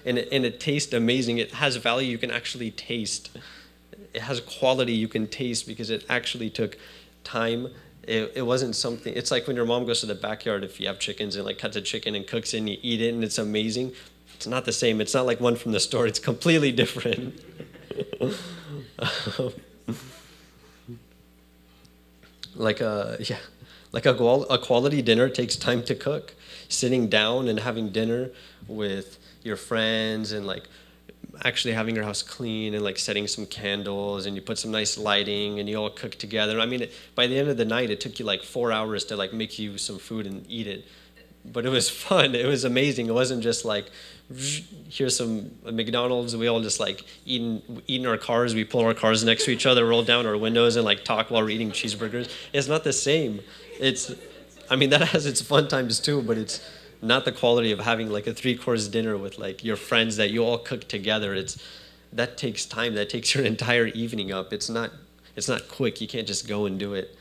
and it tastes amazing. It has value you can actually taste. It has quality you can taste because it actually took time. It wasn't something. It's like when your mom goes to the backyard, if you have chickens, and like cuts a chicken and cooks it and you eat it and it's amazing. It's not the same. It's not like one from the store. It's completely different. Like a quality dinner takes time to cook. Sitting down and having dinner with your friends and like actually having your house clean and like setting some candles and you put some nice lighting and you all cook together. I mean, by the end of the night, it took you like 4 hours to like make you some food and eat it. But it was fun. It was amazing. It wasn't just like, here's some McDonald's. We all just like eating our cars. We pull our cars next to each other, roll down our windows and like talk while we're eating cheeseburgers. It's not the same. That has its fun times too, but it's not the quality of having like a 3-course dinner with like your friends that you all cook together. That takes time. That takes your entire evening up. It's not quick. You can't just go and do it.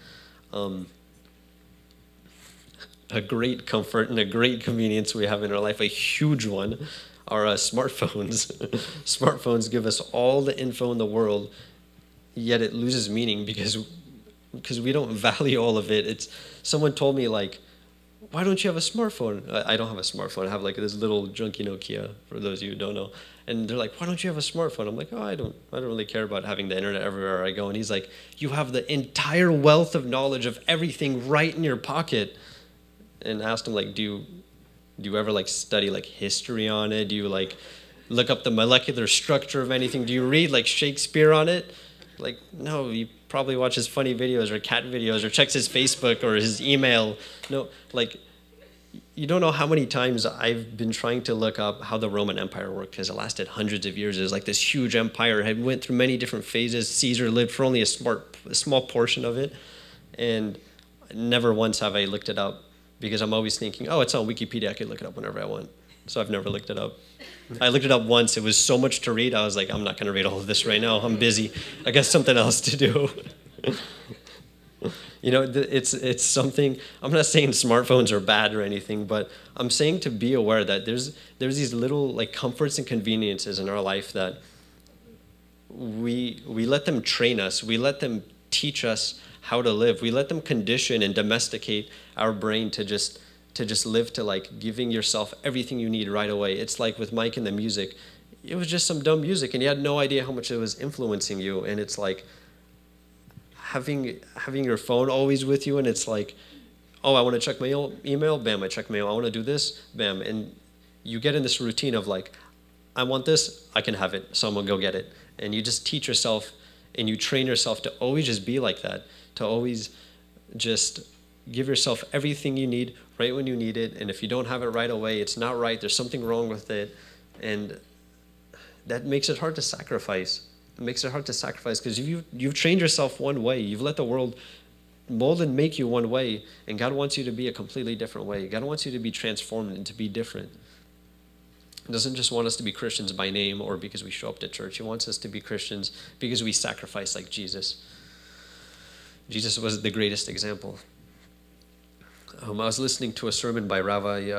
A great comfort and a great convenience we have in our life, a huge one, are smartphones. Smartphones give us all the info in the world, yet it loses meaning because we don't value all of it. Someone told me, like, why don't you have a smartphone? I don't have a smartphone. I have like this little junky Nokia, for those of you who don't know. And they're like, why don't you have a smartphone? I'm like, oh, I don't really care about having the internet everywhere I go. And he's like, you have the entire wealth of knowledge of everything right in your pocket. And I asked him, like, do you ever like study like history on it? Do you like look up the molecular structure of anything? Do you read like Shakespeare on it? Like, no, he probably watches funny videos or cat videos or checks his Facebook or his email. No, like, you don't know how many times I've been trying to look up how the Roman Empire worked, because it lasted hundreds of years. It was like this huge empire. It went through many different phases. Caesar lived for only a small portion of it. And never once have I looked it up, because I'm always thinking, oh, it's on Wikipedia. I can look it up whenever I want. So I've never looked it up. I looked it up once. It was so much to read. I was like, I'm not going to read all of this right now. I'm busy. I got something else to do. You know, it's something. I'm not saying smartphones are bad or anything, but I'm saying to be aware that there's these little like comforts and conveniences in our life that we let them train us. We let them teach us how to live. We let them condition and domesticate our brain to just live to like giving yourself everything you need right away. It's like with Mike and the music. It was just some dumb music and you had no idea how much it was influencing you. And it's like having your phone always with you, and it's like, oh, I want to check my email, bam, I check mail. I want to do this, bam. And you get in this routine of like, I want this, I can have it, so I'm going to go get it. And you just teach yourself and you train yourself to always just be like that, to always just give yourself everything you need right when you need it. And if you don't have it right away, it's not right. There's something wrong with it. And that makes it hard to sacrifice. It makes it hard to sacrifice because you've trained yourself one way. You've let the world mold and make you one way, and God wants you to be a completely different way. God wants you to be transformed and to be different. He doesn't just want us to be Christians by name or because we show up to church. He wants us to be Christians because we sacrifice like Jesus. Jesus was the greatest example. I was listening to a sermon by Ravi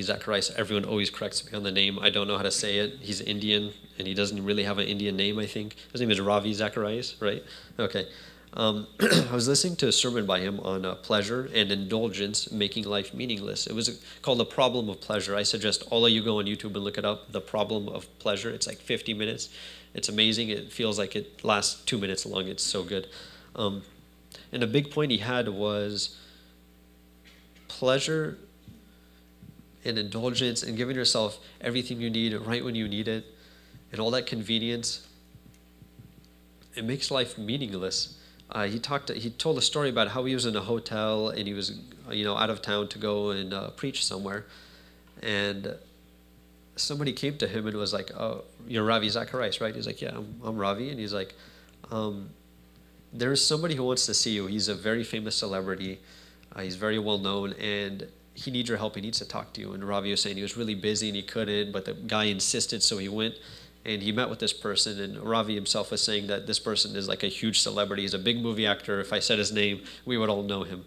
Zacharias. Everyone always corrects me on the name. I don't know how to say it. He's Indian, and he doesn't really have an Indian name, I think. His name is Ravi Zacharias, right? Okay. I was listening to a sermon by him on pleasure and indulgence making life meaningless. It was called The Problem of Pleasure. I suggest all of you go on YouTube and look it up, The Problem of Pleasure. It's like 50 minutes. It's amazing. It feels like it lasts 2 minutes long. It's so good. And a big point he had was pleasure and indulgence and giving yourself everything you need right when you need it and all that convenience. It makes life meaningless. He told a story about how he was in a hotel and he was, out of town to go and preach somewhere, and somebody came to him and was like, "Oh, you're Ravi Zacharias, right?" He's like, "Yeah, I'm Ravi," and he's like, "There's somebody who wants to see you. He's a very famous celebrity. He's very well known, and he needs your help. He needs to talk to you." And Ravi was saying he was really busy and he couldn't, but the guy insisted, so he went. And he met with this person, and Ravi himself was saying that this person is like a huge celebrity. He's a big movie actor. If I said his name, we would all know him.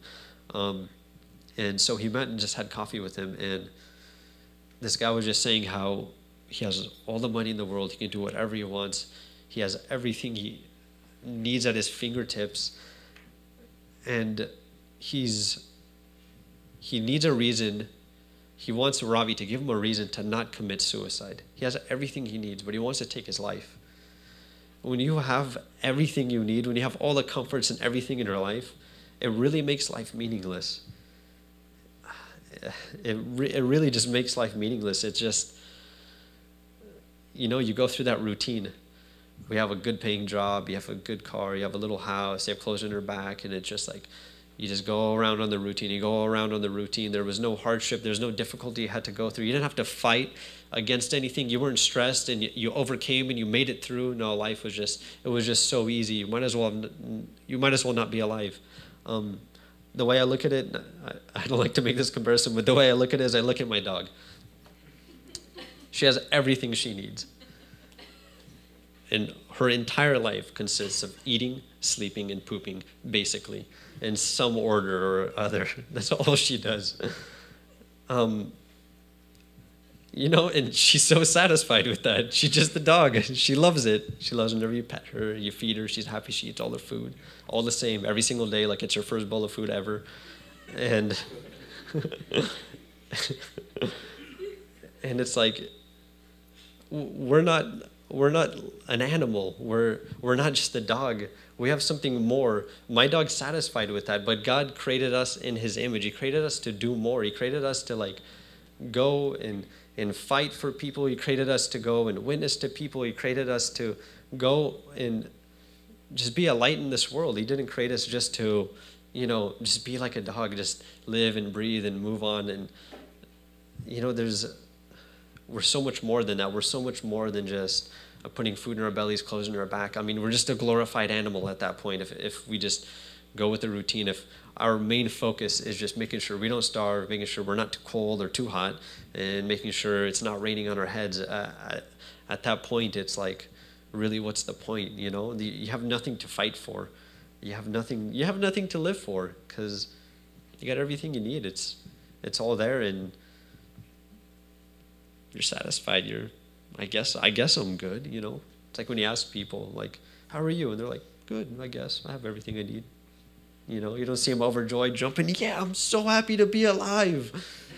And so he met and just had coffee with him. And this guy was just saying how he has all the money in the world. He can do whatever he wants. He has everything he needs at his fingertips. And he needs a reason. He wants Ravi to give him a reason to not commit suicide. He has everything he needs, but he wants to take his life. When you have everything you need, when you have all the comforts and everything in your life, it really makes life meaningless. It really just makes life meaningless. It's just, you go through that routine. We have a good paying job, you have a good car, you have a little house, you have clothes on your back, and it's just like, you just go around on the routine. You go around on the routine. There was no hardship. There's no difficulty you had to go through. You didn't have to fight against anything. You weren't stressed, and you overcame, and you made it through. No, life was just so easy. You might as well not be alive. The way I look at it, I don't like to make this comparison, but the way I look at it is I look at my dog. She has everything she needs. And her entire life consists of eating, sleeping, and pooping, basically, in some order or other. That's all she does. And she's so satisfied with that. She's just the dog. She loves it. She loves whenever you pet her, you feed her, she's happy, she eats all the food. All the same, every single day, like it's her first bowl of food ever. And and it's like, we're not an animal. We're not just a dog. We have something more. My dog's satisfied with that, but God created us in his image. He created us to do more. He created us to go and fight for people. He created us to go and witness to people. He created us to go and just be a light in this world. He didn't create us just to, just be like a dog, just live and breathe and move on. And, we're so much more than that. We're so much more than just putting food in our bellies, clothes in our back. I mean, we're just a glorified animal at that point if we just go with the routine. If our main focus is just making sure we don't starve, making sure we're not too cold or too hot, and making sure it's not raining on our heads, at that point, it's like, really, what's the point? You have nothing to fight for. You have nothing to live for because you got everything you need. It's all there, and you're satisfied. I guess I'm good, It's like when you ask people, like, how are you? And they're like, good, I guess. I have everything I need. You don't see them overjoyed, jumping, yeah, I'm so happy to be alive.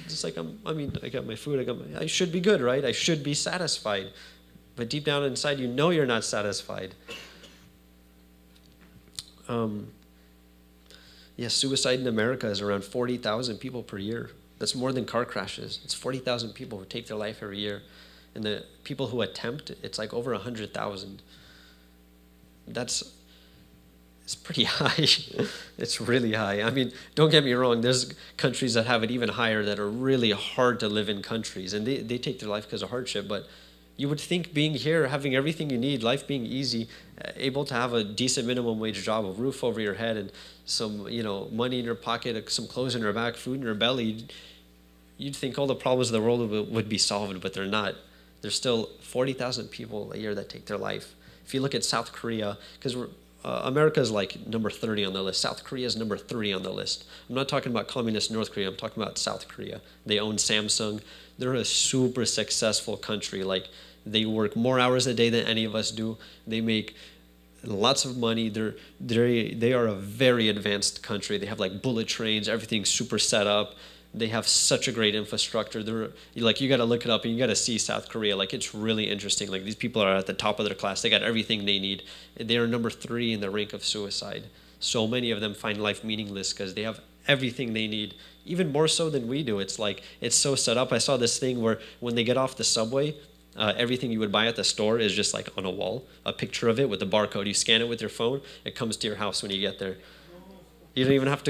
Just like, I got my food, I should be good, right? I should be satisfied. But deep down inside, you're not satisfied. Suicide in America is around 40,000 people per year. That's more than car crashes. It's 40,000 people who take their life every year. And the people who attempt, it's like over 100,000. It's pretty high. It's really high. I mean, don't get me wrong. There's countries that have it even higher that are really hard to live in countries. And they take their life because of hardship. But You would think being here, having everything you need, life being easy, able to have a decent minimum wage job, a roof over your head, and some, money in your pocket, some clothes in your back, food in your belly, you'd think all the problems of the world would be solved, but they're not. There's still 40,000 people a year that take their life. If you look at South Korea, because America is like number 30 on the list. South Korea is number 3 on the list. I'm not talking about communist North Korea. I'm talking about South Korea. They own Samsung. They're a super successful country. Like, they work more hours a day than any of us do. They make lots of money. They are a very advanced country. They have like bullet trains. Everything's super set up. They have such a great infrastructure. You got to look it up and you got to see South Korea. Like, it's really interesting. Like, these people are at the top of their class. They got everything they need. They are number 3 in the rank of suicide. So many of them find life meaningless because they have everything they need, even more so than we do. It's like, it's so set up. I saw this thing where when they get off the subway, everything you would buy at the store is just like on a wall, a picture of it with the barcode. You scan it with your phone, it comes to your house when you get there. You don't even have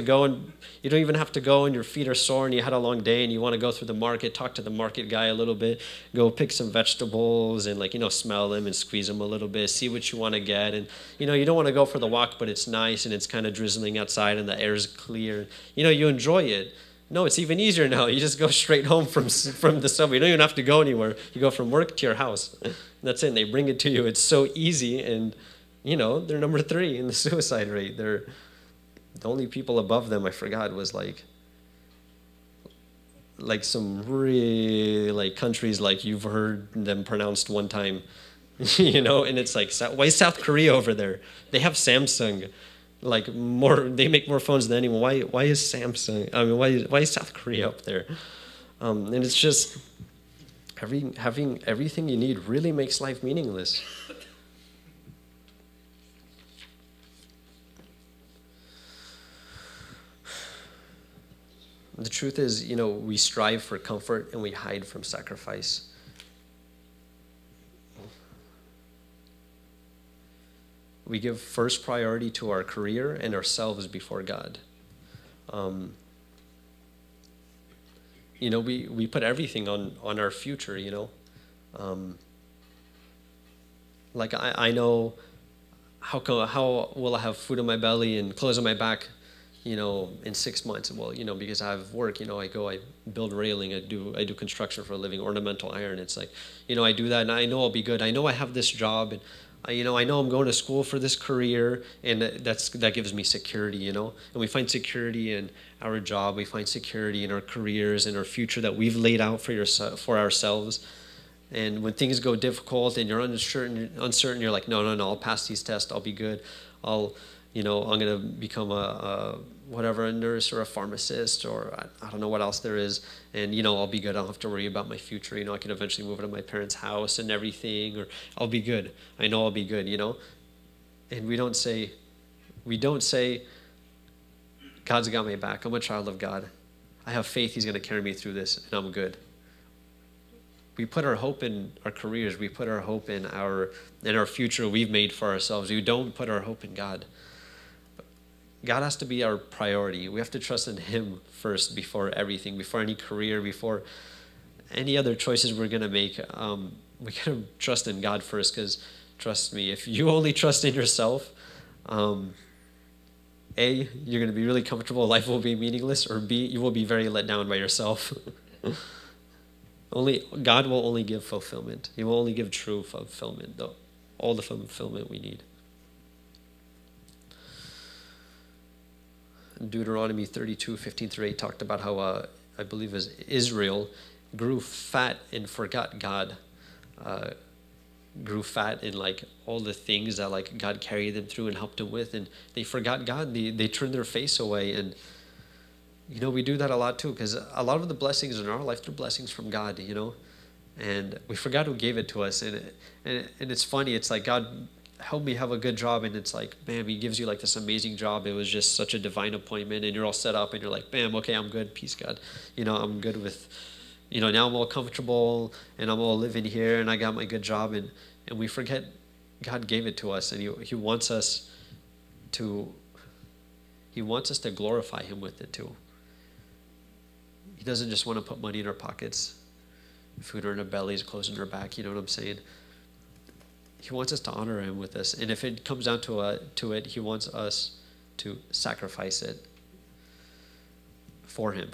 to go and your feet are sore and you had a long day and you want to go through the market, talk to the market guy a little bit, go pick some vegetables and smell them and squeeze them a little bit, see what you want to get. And, you don't want to go for the walk, but it's nice and it's kind of drizzling outside and the air's clear. You enjoy it. No, it's even easier now. You just go straight home from the subway. You don't even have to go anywhere. You go from work to your house. And that's it. And they bring it to you. It's so easy. And, they're number 3 in the suicide rate. They're the only people above them, I forgot, was like some really countries like you've heard them pronounced one time, and it's like, why is South Korea over there? They have Samsung, they make more phones than anyone. Why is Samsung? I mean, why is South Korea up there? And it's just having everything you need really makes life meaningless. The truth is, we strive for comfort and we hide from sacrifice. We give first priority to our career and ourselves before God. We put everything on our future, I know how will I have food in my belly and clothes on my back, in 6 months. Well, because I have work, I build railing, I do construction for a living, ornamental iron. It's like, I do that and I know I'll be good. I know I have this job and I know I'm going to school for this career and that gives me security, And we find security in our job. We find security in our careers and our future that we've laid out for ourselves. And when things go difficult and you're uncertain, you're like, no, I'll pass these tests. I'll be good. I'm going to become a nurse or a pharmacist or I don't know what else there is. And, I'll be good. I don't have to worry about my future. I can eventually move into my parents' house and everything, or I'll be good. I know I'll be good, And we don't say, God's got my back. I'm a child of God. I have faith He's going to carry me through this and I'm good. We put our hope in our careers. We put our hope in our future we've made for ourselves. We don't put our hope in God. God has to be our priority. We have to trust in Him first before everything, before any career, before any other choices we're going to make. We got to trust in God first because, trust me, if you only trust in yourself, A, you're going to be really comfortable, life will be meaningless, or B, you will be very let down by yourself. God will only give fulfillment. He will only give true fulfillment, though, all the fulfillment we need. Deuteronomy 32:15-8 talked about how I believe it was Israel grew fat and forgot God. Grew fat in all the things that God carried them through and helped them with, and they forgot God. They turned their face away, and we do that a lot too, because a lot of the blessings in our life, they're blessings from God, and we forgot who gave it to us. And it's funny. It's like, God, help me have a good job, and it's like, bam, He gives you this amazing job. It was just such a divine appointment, and you're all set up, and you're like, bam, okay, I'm good, peace, God. I'm good with, now I'm all comfortable, and I'm all living here, and I got my good job, and we forget God gave it to us, and He wants us to glorify Him with it too. He doesn't just want to put money in our pockets. food in our bellies, clothes in our back. You know what I'm saying? He wants us to honor him with this. And if it comes down to it, he wants us to sacrifice it for him.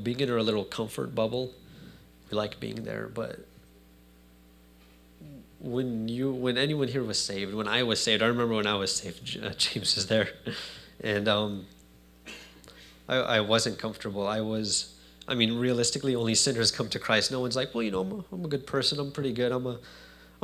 Being in our little comfort bubble, we like being there, but when anyone here was saved, when I was saved, I remember when I was saved, James is there, and I wasn't comfortable. Realistically, only sinners come to Christ. No one's like, well, I'm a good person, I'm pretty good, I'm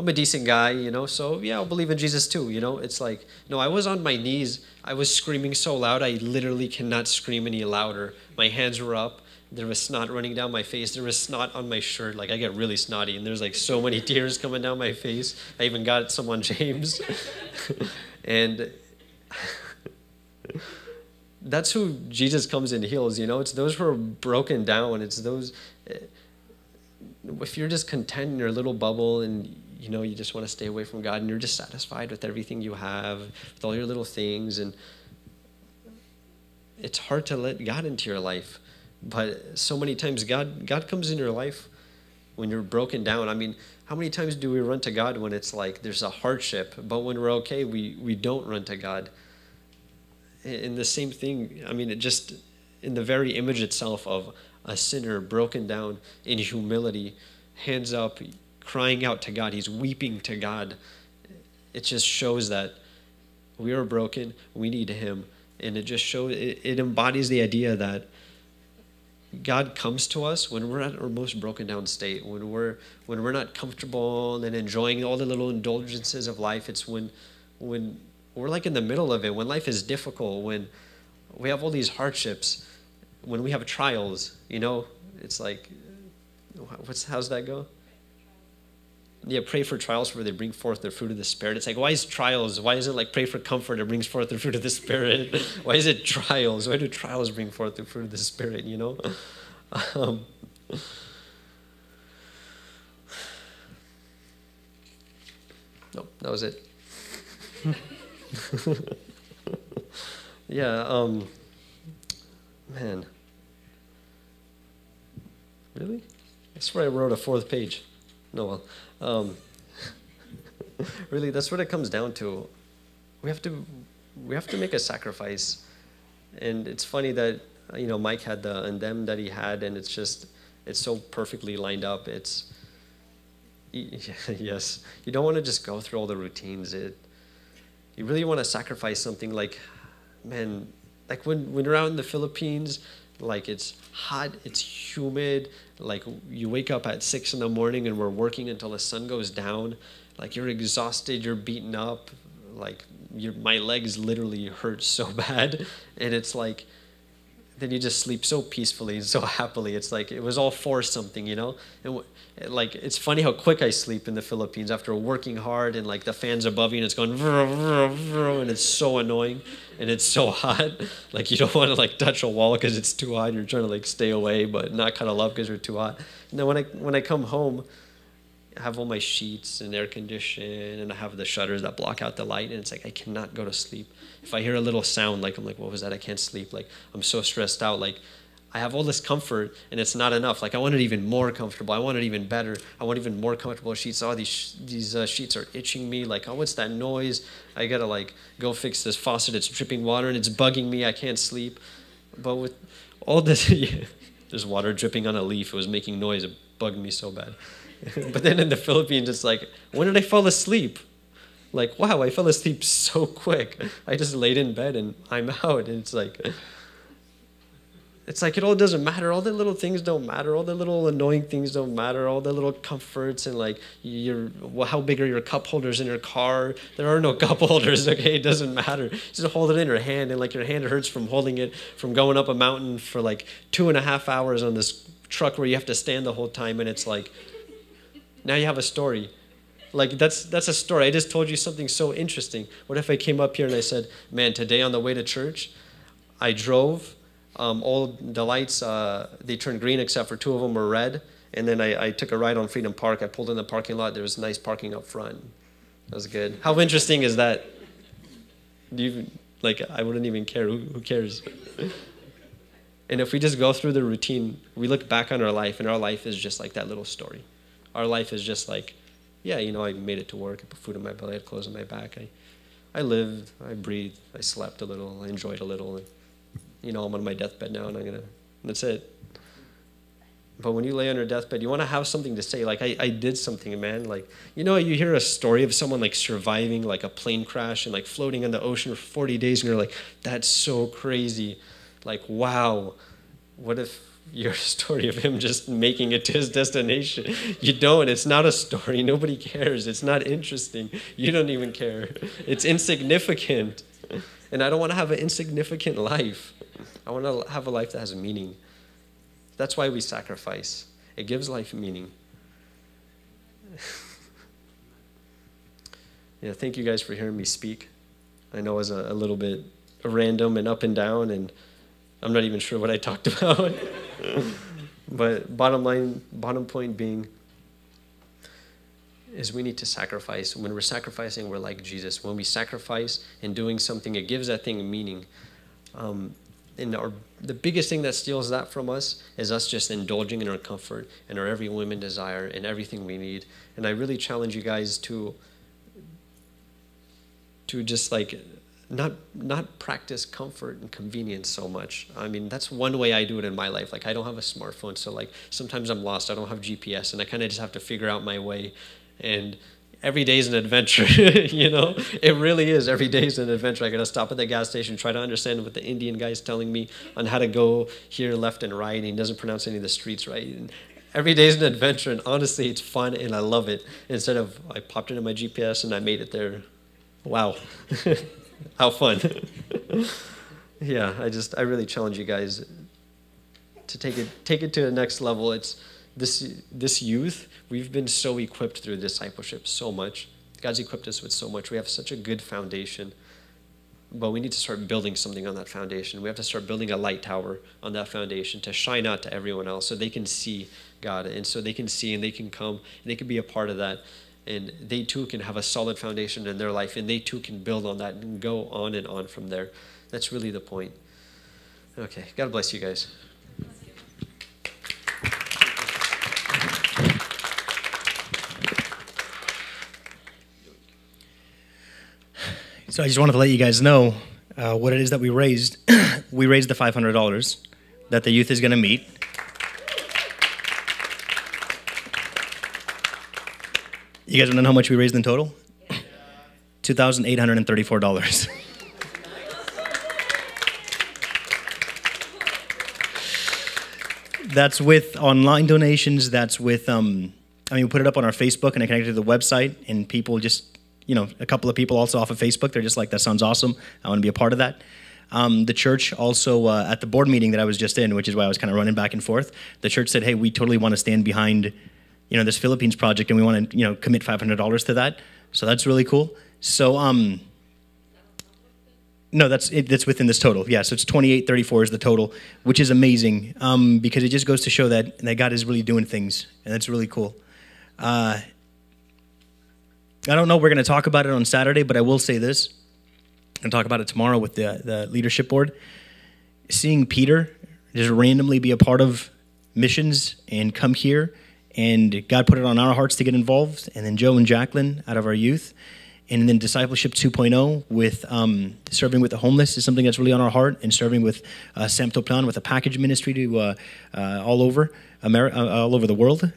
a decent guy, so yeah, I'll believe in Jesus too, It's like, no, I was on my knees, I was screaming so loud, I literally cannot scream any louder. My hands were up, there was snot running down my face, there was snot on my shirt, like I get really snotty, and there's like so many tears coming down my face. I even got some on James. And that's who Jesus comes and heals, It's those who are broken down, it's those, if you're just content in your little bubble and you just want to stay away from God and you're just satisfied with everything you have, with all your little things, and it's hard to let God into your life. But so many times God comes in your life when you're broken down. How many times do we run to God when it's like there's a hardship, but when we're okay, we don't run to God? And the same thing, it just, in the very image itself of a sinner broken down in humility, hands up, crying out to God, he's weeping to God. It just shows that we are broken, we need him. And it just shows, it embodies the idea that God comes to us when we're at our most broken down state, when we're not comfortable and enjoying all the little indulgences of life. It's when we're like in the middle of it, when life is difficult, when we have all these hardships, when we have trials, it's like, how's that go? Yeah, pray for trials for they bring forth the fruit of the Spirit. It's like, why is trials? Why isn't it like pray for comfort that brings forth the fruit of the Spirit? Why is it trials? Why do trials bring forth the fruit of the Spirit, No, that was it. Yeah, man. Really? I swear I wrote a 4th page. No, well, really, that's what it comes down to. We have to make a sacrifice, and it's funny that Mike had the and them that he had, and it's so perfectly lined up. It's yes, you don't want to just go through all the routines. You really want to sacrifice something like, man, like when you're out in the Philippines. Like it's hot, it's humid, like you wake up at 6 a.m. and we're working until the sun goes down. Like you're exhausted, you're beaten up, like my legs literally hurt so bad. And it's like, then you just sleep so peacefully and so happily. It's like, it was all for something, And like, it's funny how quick I sleep in the Philippines after working hard, and like the fan's above you and it's going and it's so annoying and it's so hot. Like you don't want to like touch a wall because it's too hot. You're trying to like stay away but not cuddle up because you're too hot. And then when I come home, I have all my sheets and air condition, and I have the shutters that block out the light, and it's like I cannot go to sleep. If I hear a little sound, like I'm like, what was that? I can't sleep. Like I'm so stressed out. Like I have all this comfort and it's not enough. Like I want it even more comfortable. I want it even better. I want even more comfortable sheets. Oh, these sheets are itching me. Like, oh, what's that noise? I gotta like go fix this faucet. It's dripping water and it's bugging me. I can't sleep. But with all this, there's water dripping on a leaf. It was making noise. It bugged me so bad. But then in the Philippines, it's like, when did I fall asleep? Like, wow, I fell asleep so quick. I just laid in bed and I'm out. And it's like it all doesn't matter. All the little things don't matter. All the little annoying things don't matter. All the little comforts and like how big are your cup holders in your car? There are no cup holders, okay? It doesn't matter. Just hold it in your hand, and like your hand hurts from holding it, from going up a mountain for like 2.5 hours on this truck where you have to stand the whole time, and it's like, now you have a story. Like that's a story. I just told you something so interesting. What if I came up here and I said, man, today on the way to church, I drove all the lights, they turned green except for 2 of them were red. And then I took a ride on Freedom Park. I pulled in the parking lot. There was nice parking up front. That was good. How interesting is that? I wouldn't even care. Who cares? And if we just go through the routine, we look back on our life, and our life is just like that little story. Our life is just like, yeah, I made it to work. I put food in my belly. I had clothes on my back. I lived. I breathed. I slept a little. I enjoyed a little. And, I'm on my deathbed now, and that's it. But when you lay on your deathbed, you want to have something to say. Like, I did something, man. Like, you hear a story of someone, like, surviving, like, a plane crash and, like, floating in the ocean for 40 days, and you're like, that's so crazy. Like, wow. What if your story of him just making it to his destination? You don't. It's not a story. Nobody cares. It's not interesting. You don't even care. It's insignificant. And I don't want to have an insignificant life. I want to have a life that has meaning. That's why we sacrifice. It gives life meaning. Yeah, thank you guys for hearing me speak. I know it was a little bit random and up and down, and I'm not even sure what I talked about. But bottom point being is we need to sacrifice. When we're sacrificing, we're like Jesus. When we sacrifice in doing something, it gives that thing meaning. The biggest thing that steals that from us is us just indulging in our comfort and our every whim and desire and everything we need. And I really challenge you guys to just like not practice comfort and convenience so much. I mean, that's one way I do it in my life. Like, I don't have a smartphone, so like sometimes I'm lost. I don't have GPS, and I kind of just have to figure out my way. And every day is an adventure, It really is. Every day is an adventure. I got to stop at the gas station, try to understand what the Indian guy is telling me on how to go here left and right, and he doesn't pronounce any of the streets right. And every day is an adventure, and honestly, it's fun, and I love it. Instead of, I popped into my GPS, and I made it there. Wow. How fun. Yeah, I really challenge you guys to take it to the next level. It's this youth, we've been so equipped through discipleship so much. God's equipped us with so much. We have such a good foundation, but we need to start building something on that foundation. We have to start building a light tower on that foundation to shine out to everyone else so they can see God, and so they can see and they can come and they can be a part of that. And they too can have a solid foundation in their life, and they too can build on that and go on and on from there. That's really the point. Okay, God bless you guys. So I just wanted to let you guys know what it is that we raised. We raised the $500 that the youth is going to meet. You guys want to know how much we raised in total? $2,834. That's with online donations. That's with, we put it up on our Facebook, and I connected to the website, and people just, a couple of people also off of Facebook, they're just like, that sounds awesome. I want to be a part of that. The church also, at the board meeting that I was just in, which is why I was kind of running back and forth, the church said, hey, we totally want to stand behind this Philippines project, and we want to, commit $500 to that. So that's really cool. So, no, that's within this total. Yeah, so it's 2834 is the total, which is amazing, because it just goes to show that God is really doing things, and that's really cool. I don't know, we're going to talk about it on Saturday, but I will say this, and talk about it tomorrow with the leadership board. Seeing Peter just randomly be a part of missions and come here, and God put it on our hearts to get involved, and then Joe and Jacqueline out of our youth, and then Discipleship 2.0 with serving with the homeless is something that's really on our heart, and serving with Samto Plan with a package ministry to all over all over the world.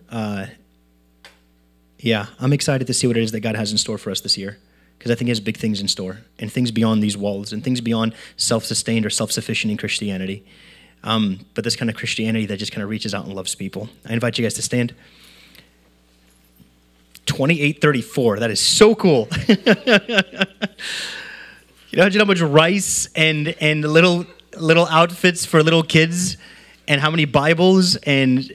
Yeah, I'm excited to see what it is that God has in store for us this year, because I think He has big things in store, and things beyond these walls, and things beyond self-sustained or self-sufficient in Christianity. But this kind of Christianity that just kind of reaches out and loves people. I invite you guys to stand. 2834. That is so cool. Imagine how much rice and little outfits for little kids, and how many Bibles and